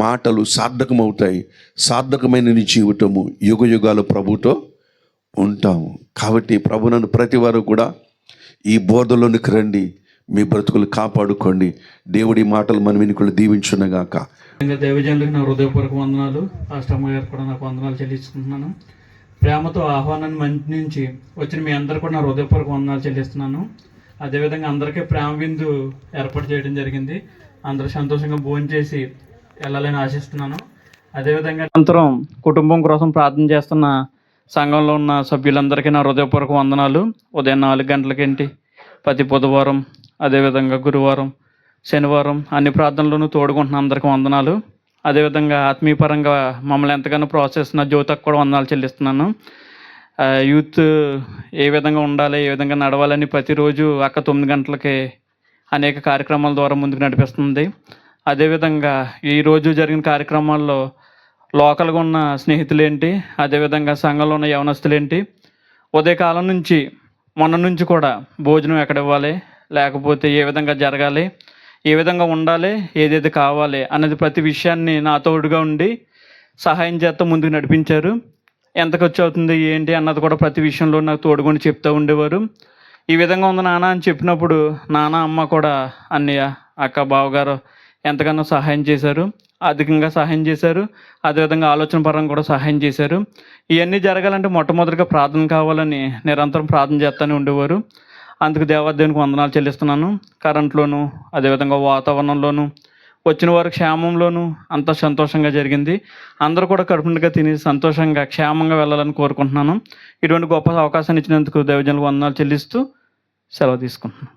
మాటలు సార్థకమవుతాయి. సార్థకమైన నీ జీవితము యుగయుగాలు ప్రభుతో ఉంటాము. కాబట్టి ప్రభువును ప్రతి వారు కూడా ఈ బోధలోనికి రండి, మీ బ్రతుకులు కాపాడుకోండి. దేవుడి మాటలు మన వెనుకలు దీవించునగాక. దైవజనులకు నా హృదయపూర్వక వందనాలు. అష్టమ్మ గారు కూడా నాకు వందనాలు చెల్లిస్తున్నాను. ప్రేమతో ఆహ్వానాన్ని మన్నించి వచ్చిన మీ అందరూ కూడా నా హృదయపూర్వక వందనాలు చెల్లిస్తున్నాను. అదేవిధంగా అందరికీ ప్రేమ విందు ఏర్పాటు చేయడం జరిగింది. అందరూ సంతోషంగా భోజనం చేసి వెళ్ళాలని ఆశిస్తున్నాను. అదేవిధంగా అనంతరం కుటుంబం కోసం ప్రార్థన చేస్తున్న సంఘంలో ఉన్న సభ్యులందరికీ నా హృదయపూర్వక వందనాలు. ఉదయం 4 గంటలకేంటి ప్రతి బుధవారం, అదేవిధంగా గురువారం, శనివారం అన్ని ప్రార్థనలోనూ తోడుకుంటున్న అందరికీ వందనాలు. అదేవిధంగా ఆత్మీయపరంగా మమ్మల్ని ఎంతగానో ప్రోత్సహిస్తున్న జ్యోతకు కూడా వందనాలు చెల్లిస్తున్నాను. యూత్ ఏ విధంగా ఉండాలి, ఏ విధంగా నడవాలని ప్రతిరోజు అక్క 9 గంటలకి అనేక కార్యక్రమాల ద్వారా ముందుకు నడిపిస్తుంది. అదేవిధంగా ఈరోజు జరిగిన కార్యక్రమాల్లో లోకల్గా ఉన్న స్నేహితులేంటి, అదేవిధంగా సంఘంలో ఉన్న యవనస్తులేంటి, ఉదయకాలం నుంచి మొన్న నుంచి కూడా భోజనం ఎక్కడ ఇవ్వాలి, లేకపోతే ఏ విధంగా జరగాలి, ఏ విధంగా ఉండాలి, ఏదేది కావాలి అనేది ప్రతి విషయాన్ని నా తోడుగా ఉండి సహాయం చేస్తూ ముందుకు నడిపించారు. ఎంత ఖర్చు అవుతుంది ఏంటి అన్నది కూడా ప్రతి విషయంలో నాకు తోడుకొని చెప్తూ ఉండేవారు. ఈ విధంగా ఉంది నాన్న అని చెప్పినప్పుడు నాన్న, అమ్మ కూడా అన్నయ్య, అక్క, బావగారు ఎంతగానో సహాయం చేశారు, అధికంగా సహాయం చేశారు. అదేవిధంగా ఆలోచన పరంగా కూడా సహాయం చేశారు. ఇవన్నీ జరగాలంటే మొట్టమొదటిగా ప్రార్థన కావాలని నిరంతరం ప్రార్థన చేస్తూనే ఉండేవారు. అందుకు దేవాదేవునికి వందనాలు చెల్లిస్తున్నాను. కరెంట్లోను, అదేవిధంగా వాతావరణంలోనూ, వచ్చిన వారు క్షేమంలోనూ అంతా సంతోషంగా జరిగింది. అందరూ కూడా కడుపునిగా తిని సంతోషంగా క్షేమంగా వెళ్ళాలని కోరుకుంటున్నాను. ఇటువంటి గొప్ప అవకాశాన్ని ఇచ్చినందుకు దైవజనులకు వందనాలు చెల్లిస్తూ సెలవు తీసుకుంటున్నాను.